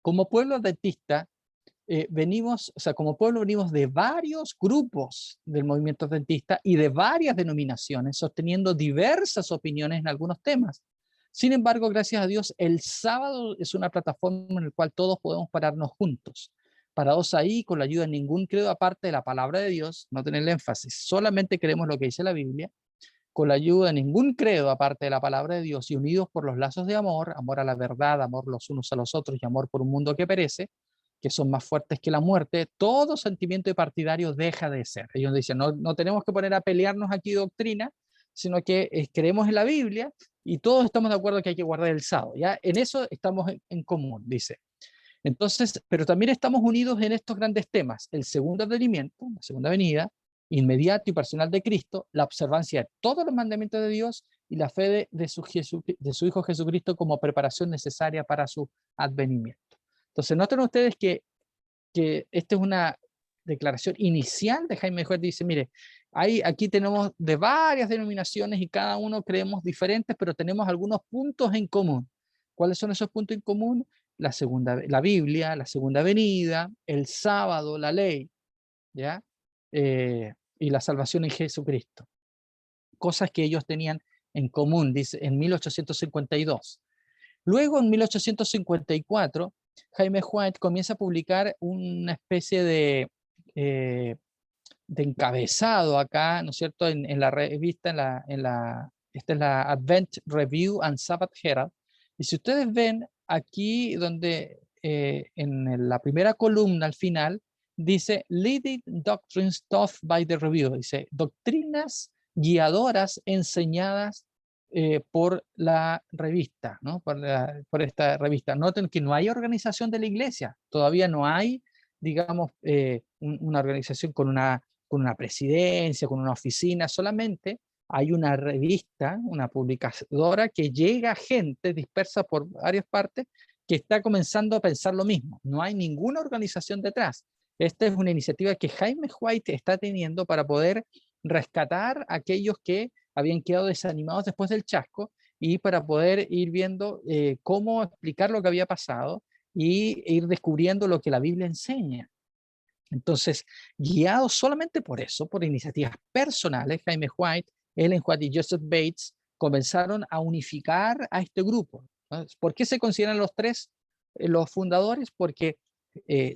Speaker 1: como pueblo adventista, como pueblo venimos de varios grupos del movimiento adventista y de varias denominaciones, sosteniendo diversas opiniones en algunos temas. Sin embargo, gracias a Dios, el sábado es una plataforma en la cual todos podemos pararnos juntos. Parados ahí, con la ayuda de ningún credo aparte de la palabra de Dios, no tener énfasis, solamente creemos lo que dice la Biblia, con la ayuda de ningún credo aparte de la palabra de Dios y unidos por los lazos de amor, amor a la verdad, amor los unos a los otros y amor por un mundo que perece, que son más fuertes que la muerte, todo sentimiento de partidario deja de ser. Ellos dicen, no tenemos que poner a pelearnos aquí doctrina, sino que creemos en la Biblia y todos estamos de acuerdo que hay que guardar el sábado. ¿Ya? En eso estamos en común, dice. Entonces, pero también estamos unidos en estos grandes temas: el segundo advenimiento, la segunda venida, inmediato y personal de Cristo, la observancia de todos los mandamientos de Dios y la fe de su Hijo Jesucristo como preparación necesaria para su advenimiento. Entonces, noten ustedes que esta es una declaración inicial de Jaime White. Dice, mire, aquí tenemos de varias denominaciones y cada uno creemos diferentes, pero tenemos algunos puntos en común. ¿Cuáles son esos puntos en común? La Biblia, la segunda venida, el sábado, la ley, ¿ya? Y la salvación en Jesucristo. Cosas que ellos tenían en común, dice, en 1852. Luego, en 1854, Jaime White comienza a publicar una especie de encabezado acá, ¿no es cierto?, en la revista, esta es la Advent Review and Sabbath Herald. Y si ustedes ven aquí, donde en la primera columna al final, dice Leading Doctrines Taught by the Review, dice doctrinas guiadoras enseñadas por la revista, ¿no? por esta revista. Noten que no hay organización de la iglesia, todavía no hay, digamos, una organización con una presidencia, con una oficina, solamente hay una revista, una publicadora que llega a gente dispersa por varias partes que está comenzando a pensar lo mismo. No hay ninguna organización detrás. Esta es una iniciativa que Jaime White está teniendo para poder rescatar a aquellos que habían quedado desanimados después del chasco y para poder ir viendo cómo explicar lo que había pasado y ir descubriendo lo que la Biblia enseña. Entonces, guiados solamente por eso, por iniciativas personales, Jaime White, Ellen White y Joseph Bates comenzaron a unificar a este grupo. ¿Por qué se consideran los tres los fundadores? Porque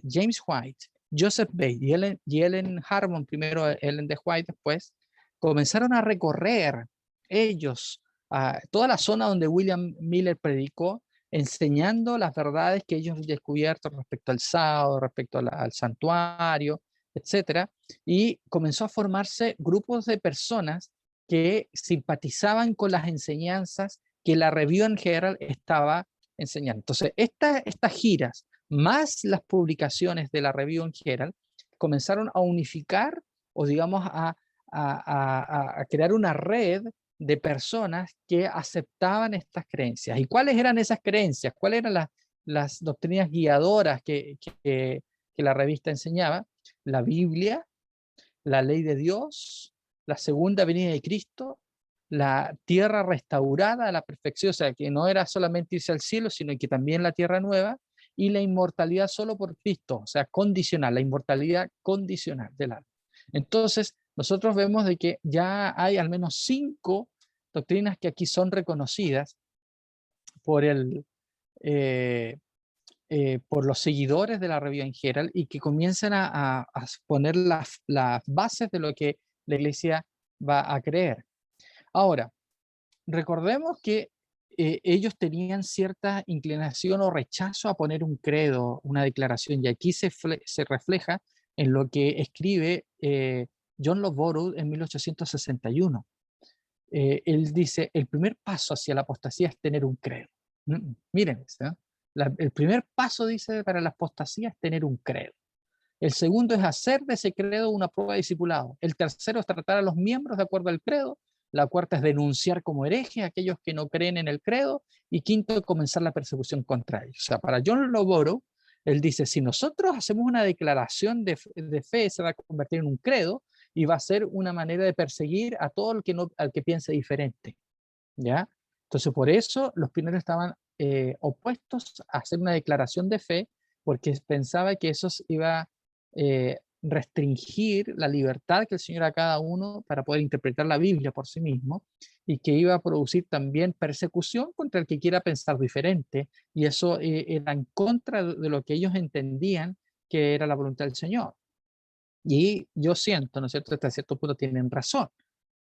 Speaker 1: James White, Joseph Bates y Ellen Harmon, primero Ellen de White, después, comenzaron a recorrer ellos toda la zona donde William Miller predicó, enseñando las verdades que ellos han descubierto respecto al sábado, respecto al santuario, etcétera, y comenzó a formarse grupos de personas que simpatizaban con las enseñanzas que la Review and Herald estaba enseñando. Entonces, estas giras, más las publicaciones de la Review and Herald, comenzaron a unificar o digamos a crear una red de personas que aceptaban estas creencias. ¿Y cuáles eran esas creencias? ¿Cuáles eran las doctrinas guiadoras que la revista enseñaba? La Biblia, la ley de Dios, la segunda venida de Cristo, la tierra restaurada a la perfección, o sea, que no era solamente irse al cielo, sino que también la tierra nueva, y la inmortalidad solo por Cristo, o sea, condicional, la inmortalidad condicional del alma. Entonces, nosotros vemos de que ya hay al menos 5 doctrinas que aquí son reconocidas por, por los seguidores de la Review and Herald y que comienzan a poner las bases de lo que la iglesia va a creer. Ahora, recordemos que ellos tenían cierta inclinación o rechazo a poner un credo, una declaración, y aquí se refleja en lo que escribe John Loughborough en 1861. Él dice, el primer paso hacia la apostasía es tener un credo. Miren, el primer paso, dice, para la apostasía es tener un credo. El segundo es hacer de ese credo una prueba de discipulado. El tercero es tratar a los miembros de acuerdo al credo. La cuarta es denunciar como herejes a aquellos que no creen en el credo. Y quinto, comenzar la persecución contra ellos. O sea, para John Loboro, él dice, si nosotros hacemos una declaración de fe, se va a convertir en un credo y va a ser una manera de perseguir a todo el que no, al que piense diferente. ¿Ya? Entonces, por eso los pioneros estaban opuestos a hacer una declaración de fe, porque pensaba que eso iba a restringir la libertad que el Señor a cada uno para poder interpretar la Biblia por sí mismo, y que iba a producir también persecución contra el que quiera pensar diferente, y eso era en contra de lo que ellos entendían que era la voluntad del Señor. Y yo siento, ¿no es cierto?, hasta cierto punto tienen razón.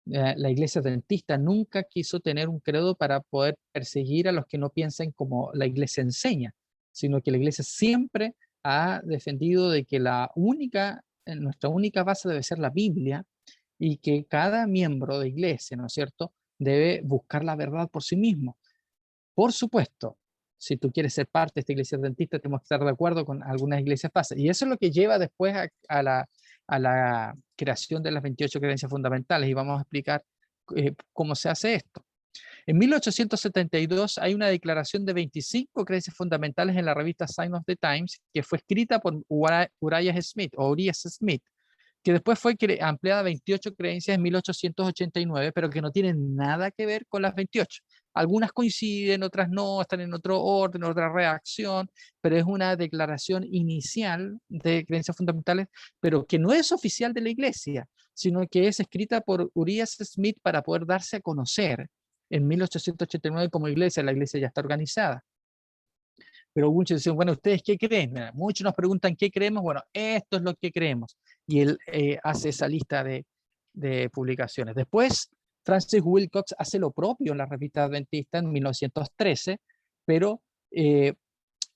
Speaker 1: La iglesia adventista nunca quiso tener un credo para poder perseguir a los que no piensen como la iglesia enseña, sino que la iglesia siempre ha defendido de que nuestra única base debe ser la Biblia, y que cada miembro de iglesia, ¿no es cierto?, debe buscar la verdad por sí mismo. Por supuesto, si tú quieres ser parte de esta iglesia adventista, tenemos que estar de acuerdo con algunas iglesias bases. Y eso es lo que lleva después a la creación de las 28 creencias fundamentales. Y vamos a explicar cómo se hace esto. En 1872 hay una declaración de 25 creencias fundamentales en la revista Sign of the Times, que fue escrita por Uriah Smith, que después fue ampliada a 28 creencias en 1889, pero que no tienen nada que ver con las 28. Algunas coinciden, otras no, están en otro orden, otra redacción, pero es una declaración inicial de creencias fundamentales, pero que no es oficial de la iglesia, sino que es escrita por Uriah Smith para poder darse a conocer en 1889 como iglesia. La iglesia ya está organizada. Pero muchos dicen, bueno, ¿ustedes qué creen? Muchos nos preguntan qué creemos. Bueno, esto es lo que creemos. Y él hace esa lista de publicaciones. Después, Francis Wilcox hace lo propio en la revista adventista en 1913, pero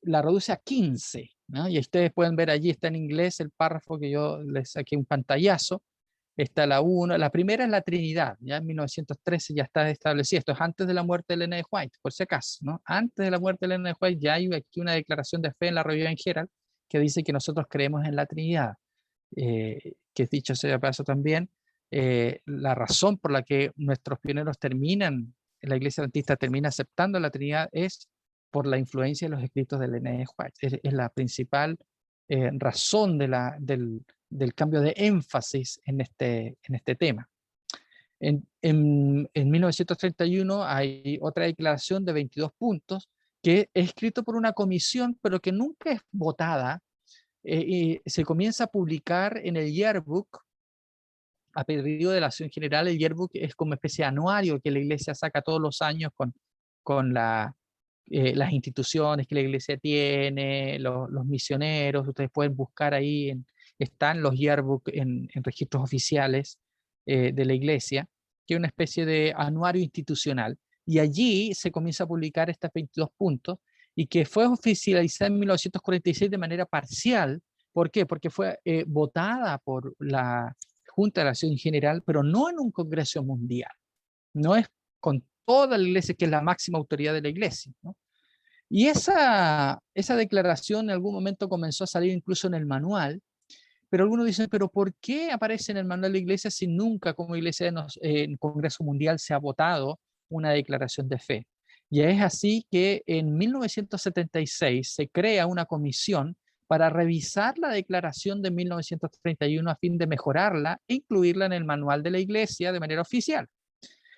Speaker 1: la reduce a 15, ¿no? Y ustedes pueden ver allí, está en inglés el párrafo que yo les saqué un pantallazo. Está la 1, la primera es la Trinidad, ya en 1913 ya está establecido, esto es antes de la muerte de Elena de White, por si acaso, ¿no? Antes de la muerte de Elena de White ya hay aquí una declaración de fe en la Revista Herald que dice que nosotros creemos en la Trinidad, que dicho sea de paso también, la razón por la que nuestros pioneros la Iglesia Adventista termina aceptando la Trinidad es por la influencia de los escritos de Elena de White, es la principal razón del cambio de énfasis en este tema. En 1931 hay otra declaración de 22 puntos que es escrito por una comisión, pero que nunca es votada, y se comienza a publicar en el Yearbook a pedido de la Acción General. El Yearbook es como una especie de anuario que la iglesia saca todos los años con las instituciones que la iglesia tiene, los misioneros. Ustedes pueden buscar ahí, están los yearbook en registros oficiales de la iglesia, que es una especie de anuario institucional. Y allí se comienza a publicar estos 22 puntos, y que fue oficializada en 1946 de manera parcial. ¿Por qué? Porque fue votada por la Junta de la Acción General, pero no en un congreso mundial. No es con toda la iglesia, que es la máxima autoridad de la iglesia, ¿no? Y esa declaración en algún momento comenzó a salir incluso en el manual, pero algunos dicen, pero ¿por qué aparece en el manual de la iglesia si nunca como iglesia en Congreso Mundial se ha votado una declaración de fe? Y es así que en 1976 se crea una comisión para revisar la declaración de 1931 a fin de mejorarla e incluirla en el manual de la iglesia de manera oficial.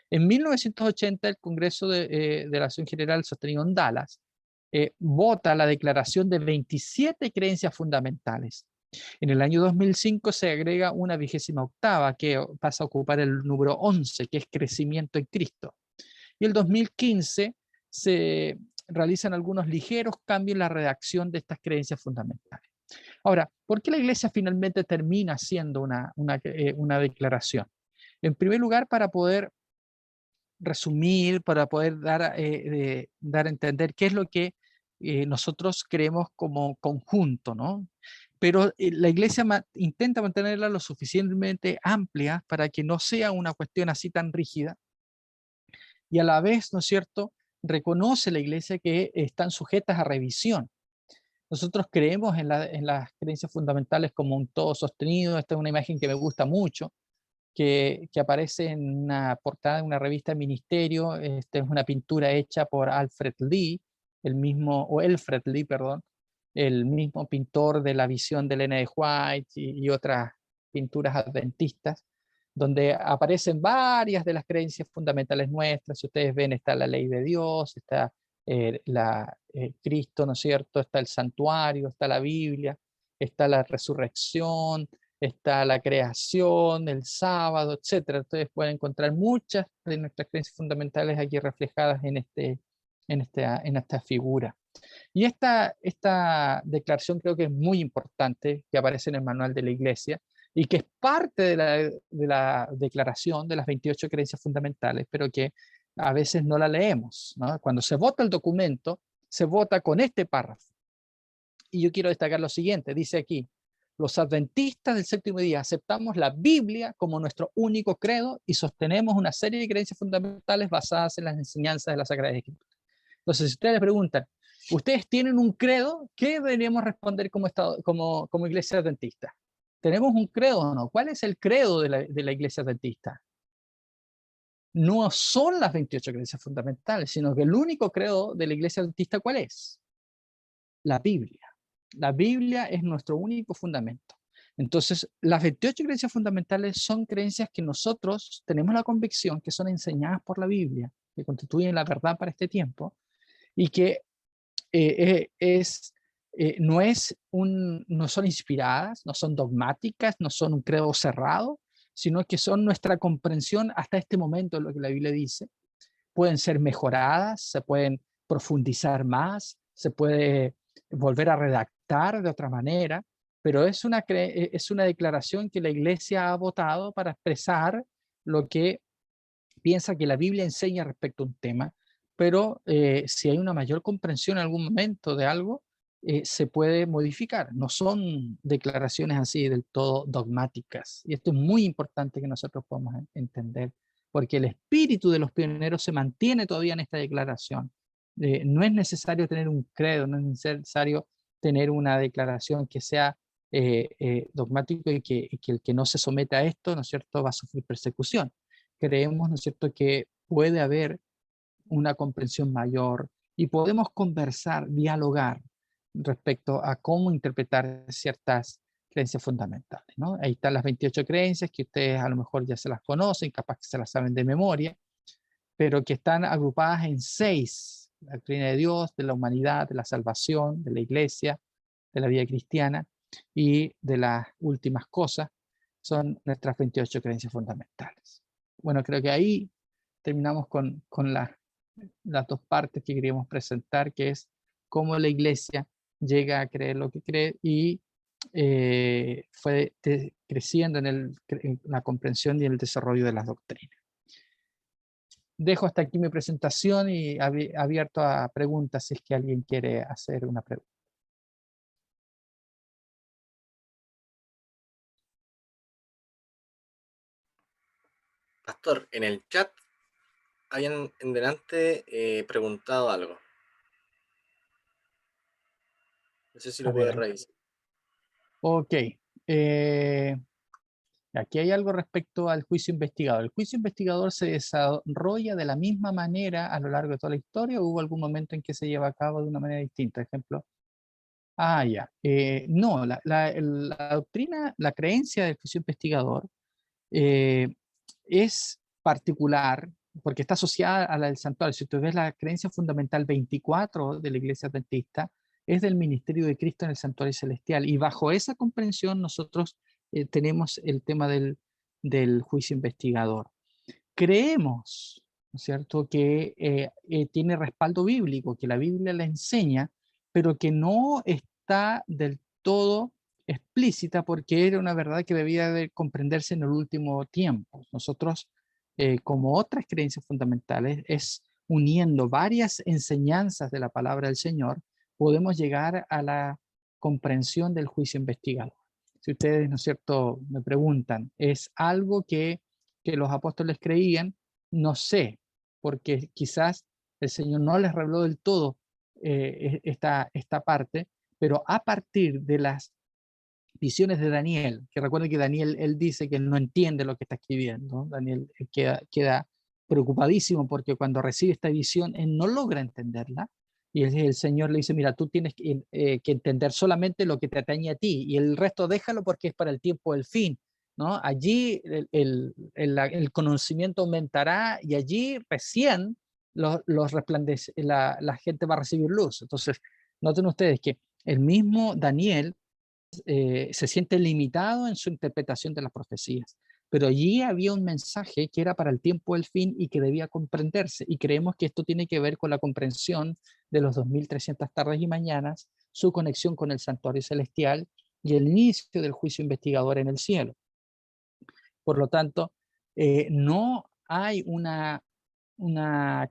Speaker 1: En 1980 el Congreso de la Acción General sostenido en Dallas vota la declaración de 27 creencias fundamentales. En el año 2005 se agrega una 28ª que pasa a ocupar el número 11, que es crecimiento en Cristo. Y el 2015 se realizan algunos ligeros cambios en la redacción de estas creencias fundamentales. Ahora, ¿por qué la iglesia finalmente termina haciendo una declaración? En primer lugar, para poder resumir, para poder dar a entender qué es lo que nosotros creemos como conjunto, ¿no? Pero la iglesia intenta mantenerla lo suficientemente amplia para que no sea una cuestión así tan rígida, y a la vez, ¿no es cierto?, reconoce la iglesia que están sujetas a revisión. Nosotros creemos en las creencias fundamentales como un todo sostenido. Esta es una imagen que me gusta mucho, que aparece en una portada de una revista Ministerio. Esta es una pintura hecha por Alfred Lee, Alfred Lee, perdón, el mismo pintor de La visión de Elena de White y otras pinturas adventistas, donde aparecen varias de las creencias fundamentales nuestras. Si ustedes ven, está la ley de Dios, está Cristo, ¿no es cierto? Está el santuario, está la Biblia, está la resurrección, está la creación, el sábado, etcétera. Ustedes pueden encontrar muchas de nuestras creencias fundamentales aquí reflejadas en esta figura. Y esta declaración creo que es muy importante, que aparece en el manual de la Iglesia, y que es parte de la declaración de las 28 creencias fundamentales, pero que a veces no la leemos, ¿no? Cuando se vota el documento, se vota con este párrafo. Y yo quiero destacar lo siguiente, dice aquí: los adventistas del séptimo día aceptamos la Biblia como nuestro único credo y sostenemos una serie de creencias fundamentales basadas en las enseñanzas de la Sagrada Escritura. Entonces, si ustedes le preguntan, ¿ustedes tienen un credo? ¿Qué deberíamos responder como iglesia adventista? ¿Tenemos un credo o no? ¿Cuál es el credo de la iglesia adventista? No son las 28 creencias fundamentales, sino que el único credo de la iglesia adventista, ¿cuál es? La Biblia. La Biblia es nuestro único fundamento. Entonces, las 28 creencias fundamentales son creencias que nosotros tenemos la convicción que son enseñadas por la Biblia, que constituyen la verdad para este tiempo, y que no son inspiradas, no son dogmáticas, no son un credo cerrado, sino que son nuestra comprensión hasta este momento de lo que la Biblia dice. Pueden ser mejoradas, se pueden profundizar más, se puede volver a redactar de otra manera, pero es una declaración que la Iglesia ha votado para expresar lo que piensa que la Biblia enseña respecto a un tema, pero si hay una mayor comprensión en algún momento de algo, se puede modificar. No son declaraciones así del todo dogmáticas. Y esto es muy importante que nosotros podamos entender, porque el espíritu de los pioneros se mantiene todavía en esta declaración. No es necesario tener un credo, no es necesario tener una declaración que sea dogmático y que el que no se someta a esto, ¿no es cierto?, va a sufrir persecución. Creemos, ¿no es cierto?, que puede haber una comprensión mayor y podemos conversar, dialogar respecto a cómo interpretar ciertas creencias fundamentales, ¿no? Ahí están las 28 creencias que ustedes a lo mejor ya se las conocen, capaz que se las saben de memoria, pero que están agrupadas en 6: la doctrina de Dios, de la humanidad, de la salvación, de la iglesia, de la vida cristiana y de las últimas cosas. Son nuestras 28 creencias fundamentales. Bueno, creo que ahí terminamos con las dos partes que queríamos presentar, que es cómo la iglesia llega a creer lo que cree y fue creciendo en la comprensión y el desarrollo de las doctrinas. Dejo hasta aquí mi presentación y abierto a preguntas si es que alguien quiere hacer una pregunta.
Speaker 3: Pastor, en el chat habían en delante preguntado algo. No sé si lo puedes revisar.
Speaker 1: Ok. Aquí hay algo respecto al juicio investigador. ¿El juicio investigador se desarrolla de la misma manera a lo largo de toda la historia o hubo algún momento en que se lleva a cabo de una manera distinta? Ejemplo. Ya. No, la doctrina, la creencia del juicio investigador es particular porque está asociada a la del santuario. Si tú ves la creencia fundamental 24 de la Iglesia Adventista, es del ministerio de Cristo en el santuario celestial. Y bajo esa comprensión nosotros tenemos el tema del juicio investigador. Creemos, ¿no es cierto?, que tiene respaldo bíblico, que la Biblia la enseña, pero que no está del todo explícita porque era una verdad que debía de comprenderse en el último tiempo. Nosotros, como otras creencias fundamentales, es uniendo varias enseñanzas de la palabra del Señor, podemos llegar a la comprensión del juicio investigador. Si ustedes, ¿no es cierto?, me preguntan, ¿es algo que los apóstoles creían? No sé, porque quizás el Señor no les reveló del todo esta parte, pero a partir de las visiones de Daniel, que recuerden que Daniel, él dice que no entiende lo que está escribiendo, ¿no? Daniel queda preocupadísimo porque cuando recibe esta visión, él no logra entenderla, y el Señor le dice, mira, tú tienes que entender solamente lo que te atañe a ti, y el resto déjalo porque es para el tiempo del fin, ¿no? Allí el conocimiento aumentará, y allí recién la gente va a recibir luz. Entonces, noten ustedes que el mismo Daniel se siente limitado en su interpretación de las profecías, pero allí había un mensaje que era para el tiempo del fin y que debía comprenderse, y creemos que esto tiene que ver con la comprensión de los 2300 tardes y mañanas, su conexión con el santuario celestial y el inicio del juicio investigador en el cielo. Por lo tanto, no hay una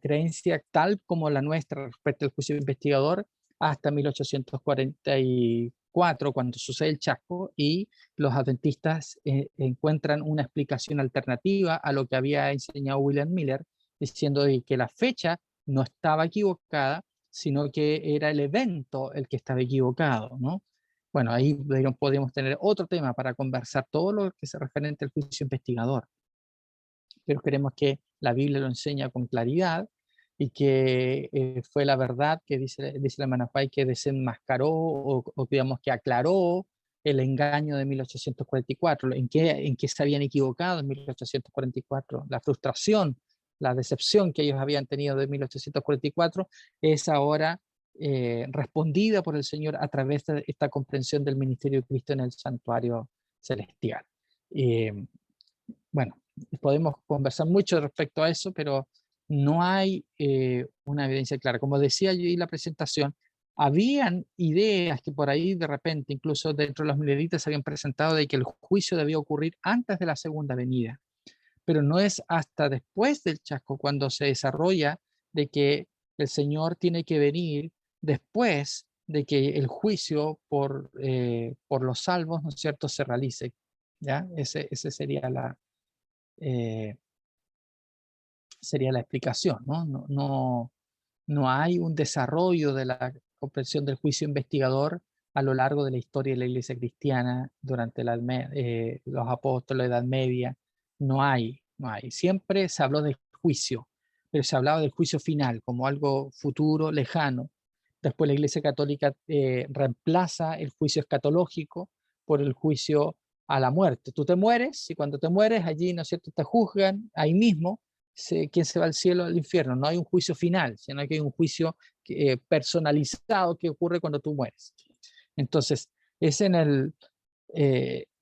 Speaker 1: creencia tal como la nuestra respecto al juicio investigador hasta 1844, cuando sucede el Chasco, y los adventistas encuentran una explicación alternativa a lo que había enseñado William Miller, diciendo que la fecha no estaba equivocada, sino que era el evento el que estaba equivocado, ¿no? Bueno, ahí podríamos tener otro tema para conversar todo lo que se referente al juicio investigador, pero creemos que la Biblia lo enseña con claridad y que fue la verdad que dice la hermana Pay, que desenmascaró o digamos que aclaró el engaño de 1844, en qué se habían equivocado en 1844, la frustración, la decepción que ellos habían tenido de 1844 es ahora respondida por el Señor a través de esta comprensión del ministerio de Cristo en el santuario celestial. Bueno, podemos conversar mucho respecto a eso, pero no hay una evidencia clara. Como decía yo en la presentación, habían ideas que por ahí de repente, incluso dentro de los milenitas, se habían presentado de que el juicio debía ocurrir antes de la segunda venida, pero no es hasta después del Chasco cuando se desarrolla de que el Señor tiene que venir después de que el juicio por los salvos, ¿no es cierto?, se realice. ¿Ya? Ese sería sería la explicación, ¿no? No hay un desarrollo de la comprensión del juicio investigador a lo largo de la historia de la Iglesia cristiana durante los apóstoles, la Edad Media. No hay. Siempre se habló del juicio, pero se hablaba del juicio final como algo futuro, lejano. Después la Iglesia Católica reemplaza el juicio escatológico por el juicio a la muerte. Tú te mueres y cuando te mueres allí, ¿no es cierto?, te juzgan ahí mismo quién se va al cielo o al infierno. No hay un juicio final, sino que hay un juicio personalizado que ocurre cuando tú mueres. Entonces, es en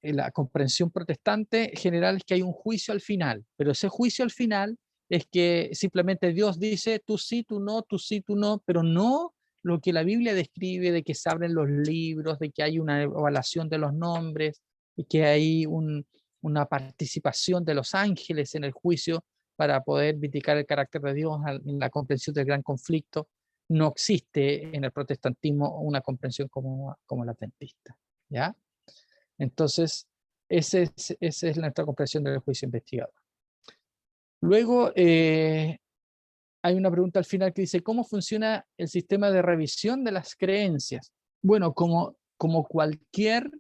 Speaker 1: la comprensión protestante general es que hay un juicio al final, pero ese juicio al final es que simplemente Dios dice tú sí, tú no, tú sí, tú no, pero no lo que la Biblia describe de que se abren los libros, de que hay una evaluación de los nombres, y que hay una participación de los ángeles en el juicio para poder vindicar el carácter de Dios en la comprensión del gran conflicto. No existe en el protestantismo una comprensión como la adventista, ¿ya? Entonces, esa es nuestra comprensión del juicio investigador. Luego, hay una pregunta al final que dice, ¿cómo funciona el sistema de revisión de las creencias? Bueno, como cualquier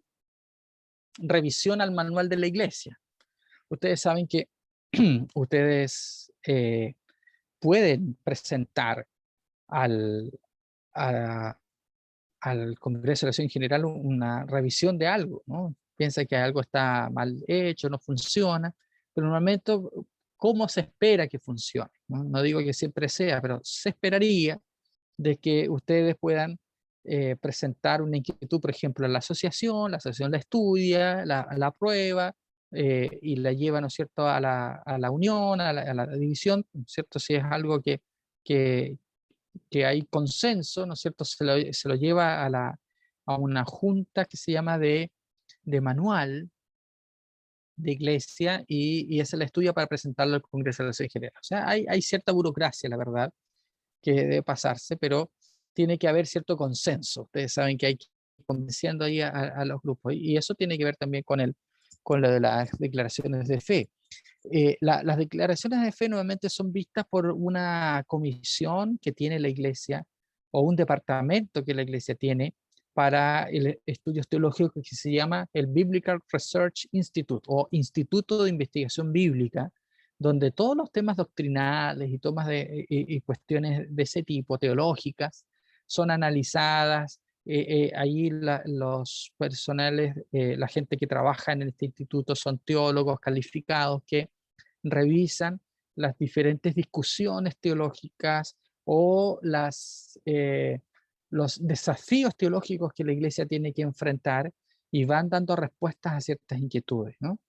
Speaker 1: revisión al manual de la iglesia. Ustedes saben que ustedes pueden presentar al Congreso de Acción General una revisión de algo, ¿no? Piensa que algo está mal hecho, no funciona, pero normalmente, ¿cómo se espera que funcione? No digo que siempre sea, pero se esperaría de que ustedes puedan presentar una inquietud, por ejemplo, a la asociación la estudia, la aprueba, y la lleva, ¿no es cierto?, a la unión, a la división, ¿no es cierto? Si es algo que hay consenso, ¿no es cierto?, se lo lleva a una junta que se llama de manual de iglesia, y esa la estudia para presentarlo al Congreso de la Acción General. O sea, hay cierta burocracia, la verdad, que debe pasarse, pero tiene que haber cierto consenso. Ustedes saben que hay que ir convenciendo ahí a los grupos, y eso tiene que ver también con lo de las declaraciones de fe. Las declaraciones de fe nuevamente son vistas por una comisión que tiene la iglesia o un departamento que la iglesia tiene para estudios teológicos que se llama el Biblical Research Institute o Instituto de Investigación Bíblica, donde todos los temas doctrinales y, y cuestiones de ese tipo, teológicas, son analizadas. Ahí los personales, la gente que trabaja en este instituto son teólogos calificados que revisan las diferentes discusiones teológicas o los desafíos teológicos que la iglesia tiene que enfrentar y van dando respuestas a ciertas inquietudes, ¿no?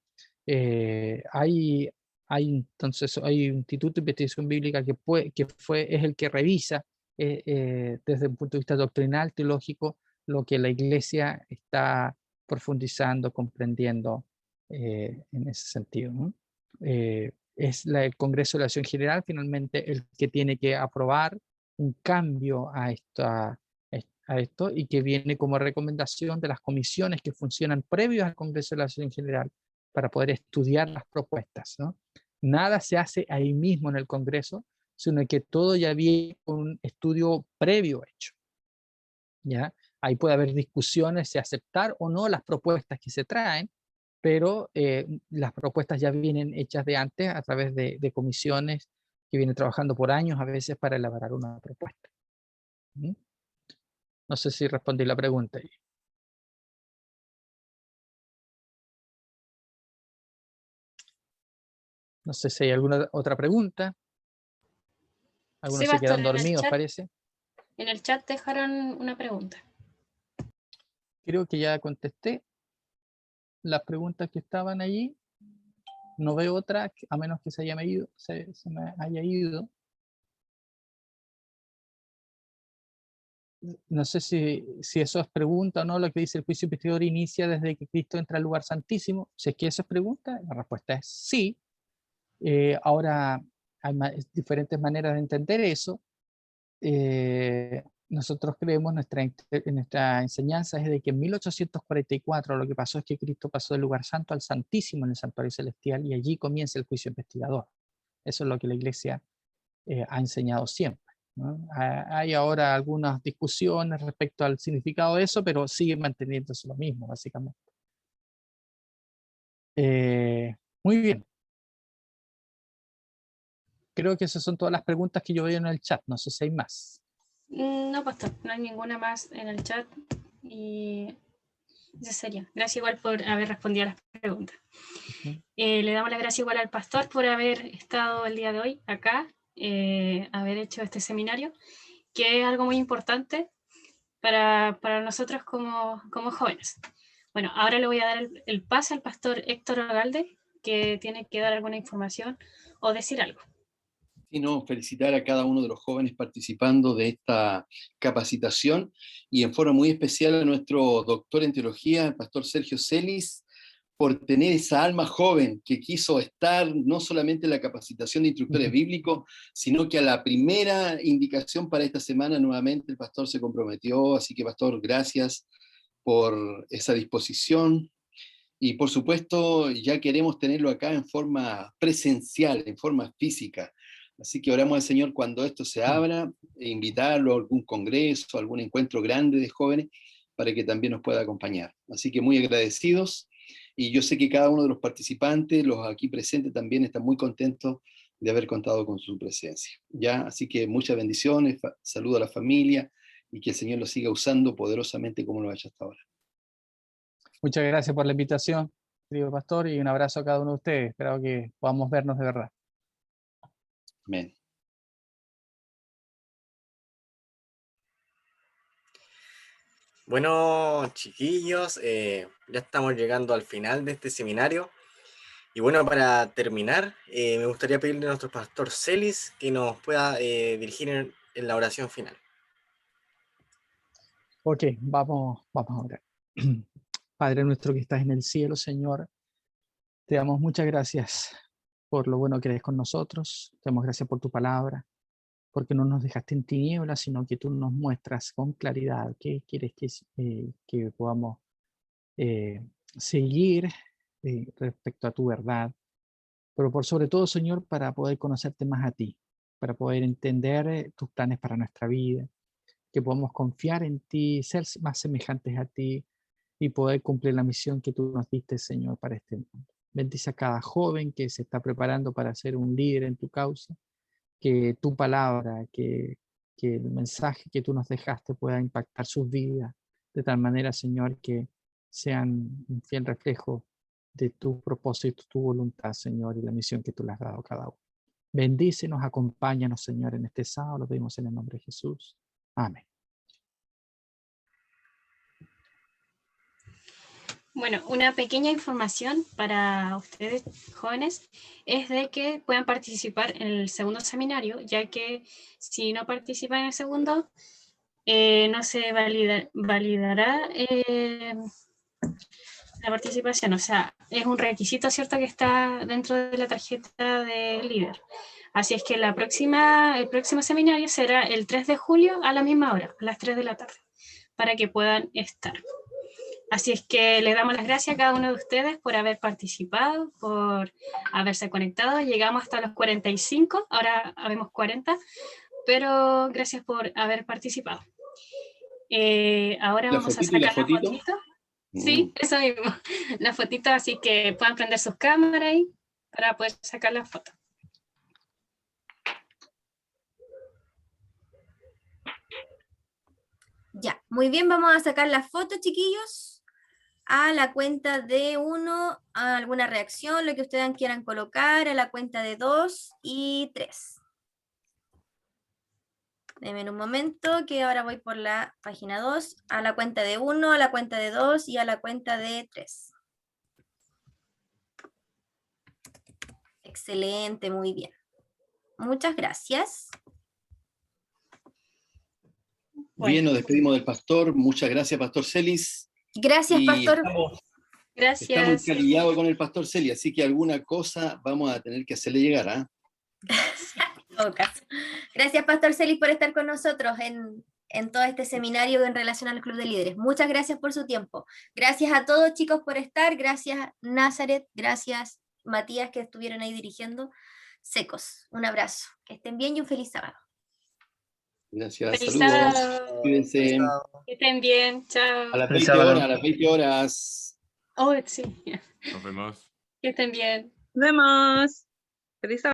Speaker 1: Entonces hay un instituto de investigación bíblica es el que revisa desde un punto de vista doctrinal, teológico, lo que la iglesia está profundizando, comprendiendo en ese sentido, ¿no? Es el Congreso de la Acción General finalmente el que tiene que aprobar un cambio a esto y que viene como recomendación de las comisiones que funcionan previos al Congreso de la Acción General para poder estudiar las propuestas, ¿no? Nada se hace ahí mismo en el Congreso, sino que todo ya viene con un estudio previo hecho, ¿ya? Ahí puede haber discusiones si aceptar o no las propuestas que se traen, pero las propuestas ya vienen hechas de antes a través de comisiones que vienen trabajando por años a veces para elaborar una propuesta. ¿Mm? No sé si respondí la pregunta. No sé si hay alguna otra pregunta. Algunos
Speaker 2: Sí,
Speaker 1: se
Speaker 2: pastor,
Speaker 1: quedan dormidos, parece.
Speaker 2: en el chat dejaron una pregunta.
Speaker 1: Creo que ya contesté las preguntas que estaban allí. No veo otra, a menos que se me haya ido. No sé si eso es pregunta o no, lo que dice el juicio investigador inicia desde que Cristo entra al lugar santísimo. Si es que eso es pregunta, la respuesta es sí. Ahora hay diferentes maneras de entender eso. Nosotros creemos, nuestra enseñanza es de que en 1844 lo que pasó es que Cristo pasó del lugar santo al santísimo en el santuario celestial y allí comienza el juicio investigador. Eso es lo que la iglesia ha enseñado siempre, ¿no? Hay ahora algunas discusiones respecto al significado de eso, pero sigue manteniéndose lo mismo, básicamente. Muy bien. Creo que esas son todas las preguntas que yo veo en el chat. No sé si hay más.
Speaker 2: No, pastor, no hay ninguna más en el chat. Y eso sería. Gracias igual por haber respondido a las preguntas. Le damos las gracias igual al pastor por haber estado el día de hoy acá, haber hecho este seminario, que es algo muy importante para nosotros como jóvenes. Bueno, ahora le voy a dar el pase al pastor Héctor Ogalde, que tiene que dar alguna información o decir algo.
Speaker 4: Sí, no, felicitar a cada uno de los jóvenes participando de esta capacitación y en forma muy especial a nuestro doctor en teología, el pastor Sergio Celis, por tener esa alma joven que quiso estar no solamente en la capacitación de instructores bíblicos, sino que a la primera indicación para esta semana nuevamente el pastor se comprometió, así que pastor, gracias por esa disposición. Y por supuesto, ya queremos tenerlo acá en forma presencial, en forma física. Así que oramos al Señor cuando esto se abra, e invitarlo a algún congreso, a algún encuentro grande de jóvenes, para que también nos pueda acompañar. Así que muy agradecidos, y yo sé que cada uno de los participantes, los aquí presentes, también están muy contentos de haber contado con su presencia. ¿Ya? Así que muchas bendiciones, saludo a la familia, y que el Señor lo siga usando poderosamente como lo ha hecho hasta ahora.
Speaker 1: Muchas gracias por la invitación, querido pastor, y un abrazo a cada uno de ustedes. Espero que podamos vernos de verdad.
Speaker 4: Amén.
Speaker 3: Bueno, chiquillos, ya estamos llegando al final de este seminario. Y bueno, para terminar, me gustaría pedirle a nuestro pastor Celis que nos pueda dirigir en la oración final.
Speaker 1: Ok, vamos a orar. Padre nuestro que estás en el cielo, Señor, te damos muchas gracias por lo bueno que eres con nosotros. Te damos gracias por tu palabra, porque no nos dejaste en tinieblas, sino que tú nos muestras con claridad qué quieres que podamos seguir respecto a tu verdad. Pero por sobre todo, Señor, para poder conocerte más a ti, para poder entender tus planes para nuestra vida, que podamos confiar en ti, ser más semejantes a ti y poder cumplir la misión que tú nos diste, Señor, para este mundo. Bendice a cada joven que se está preparando para ser un líder en tu causa, que tu palabra, que el mensaje que tú nos dejaste pueda impactar sus vidas, de tal manera, Señor, que sean un fiel reflejo de tu propósito, tu voluntad, Señor, y la misión que tú le has dado a cada uno. Bendícenos, acompáñanos, Señor, en este sábado, lo pedimos en el nombre de Jesús. Amén.
Speaker 2: Bueno, una pequeña información para ustedes, jóvenes, es de que puedan participar en el segundo seminario, ya que si no participan en el segundo, no se validará la participación. O sea, es un requisito, ¿cierto?, que está dentro de la tarjeta de líder. Así es que el próximo seminario será el 3 de julio a la misma hora, a las 3 de la tarde, para que puedan estar. Así es que les damos las gracias a cada uno de ustedes por haber participado, por haberse conectado. Llegamos hasta los 45, ahora habemos 40, pero gracias por haber participado. Ahora vamos a sacar la fotito. Sí, eso mismo, la fotito, así que puedan prender sus cámaras ahí para poder sacar la foto.
Speaker 5: Ya, muy bien, vamos a sacar la foto, chiquillos. A la cuenta de 1, alguna reacción, lo que ustedes quieran colocar, a la cuenta de 2 y 3. Denme un momento, que ahora voy por la página 2, a la cuenta de 1, a la cuenta de 2 y a la cuenta de 3. Excelente, muy bien. Muchas gracias.
Speaker 4: Bien, nos despedimos del pastor. Muchas gracias, Pastor Celis.
Speaker 5: Gracias, Pastor.
Speaker 2: Gracias.
Speaker 4: Estamos encariñados con el Pastor Celis, así que alguna cosa vamos a tener que hacerle llegar, ¿ah?
Speaker 5: Gracias, Pastor Celis, por estar con nosotros en todo este seminario en relación al Club de Líderes. Muchas gracias por su tiempo. Gracias a todos, chicos, por estar. Gracias, Nazaret. Gracias, Matías, que estuvieron ahí dirigiendo. Secos, un abrazo. Que estén bien y un feliz sábado.
Speaker 4: Gracias,
Speaker 2: Feliz
Speaker 4: saludos.
Speaker 2: sábado.
Speaker 4: Cuídense.
Speaker 2: Que estén bien, chao.
Speaker 4: A las
Speaker 6: Feliz
Speaker 4: 20
Speaker 6: sábado.
Speaker 4: horas, a las 20 horas.
Speaker 2: Oh, sí.
Speaker 7: Nos vemos.
Speaker 2: Que estén bien.
Speaker 8: Nos vemos. Feliz sábado.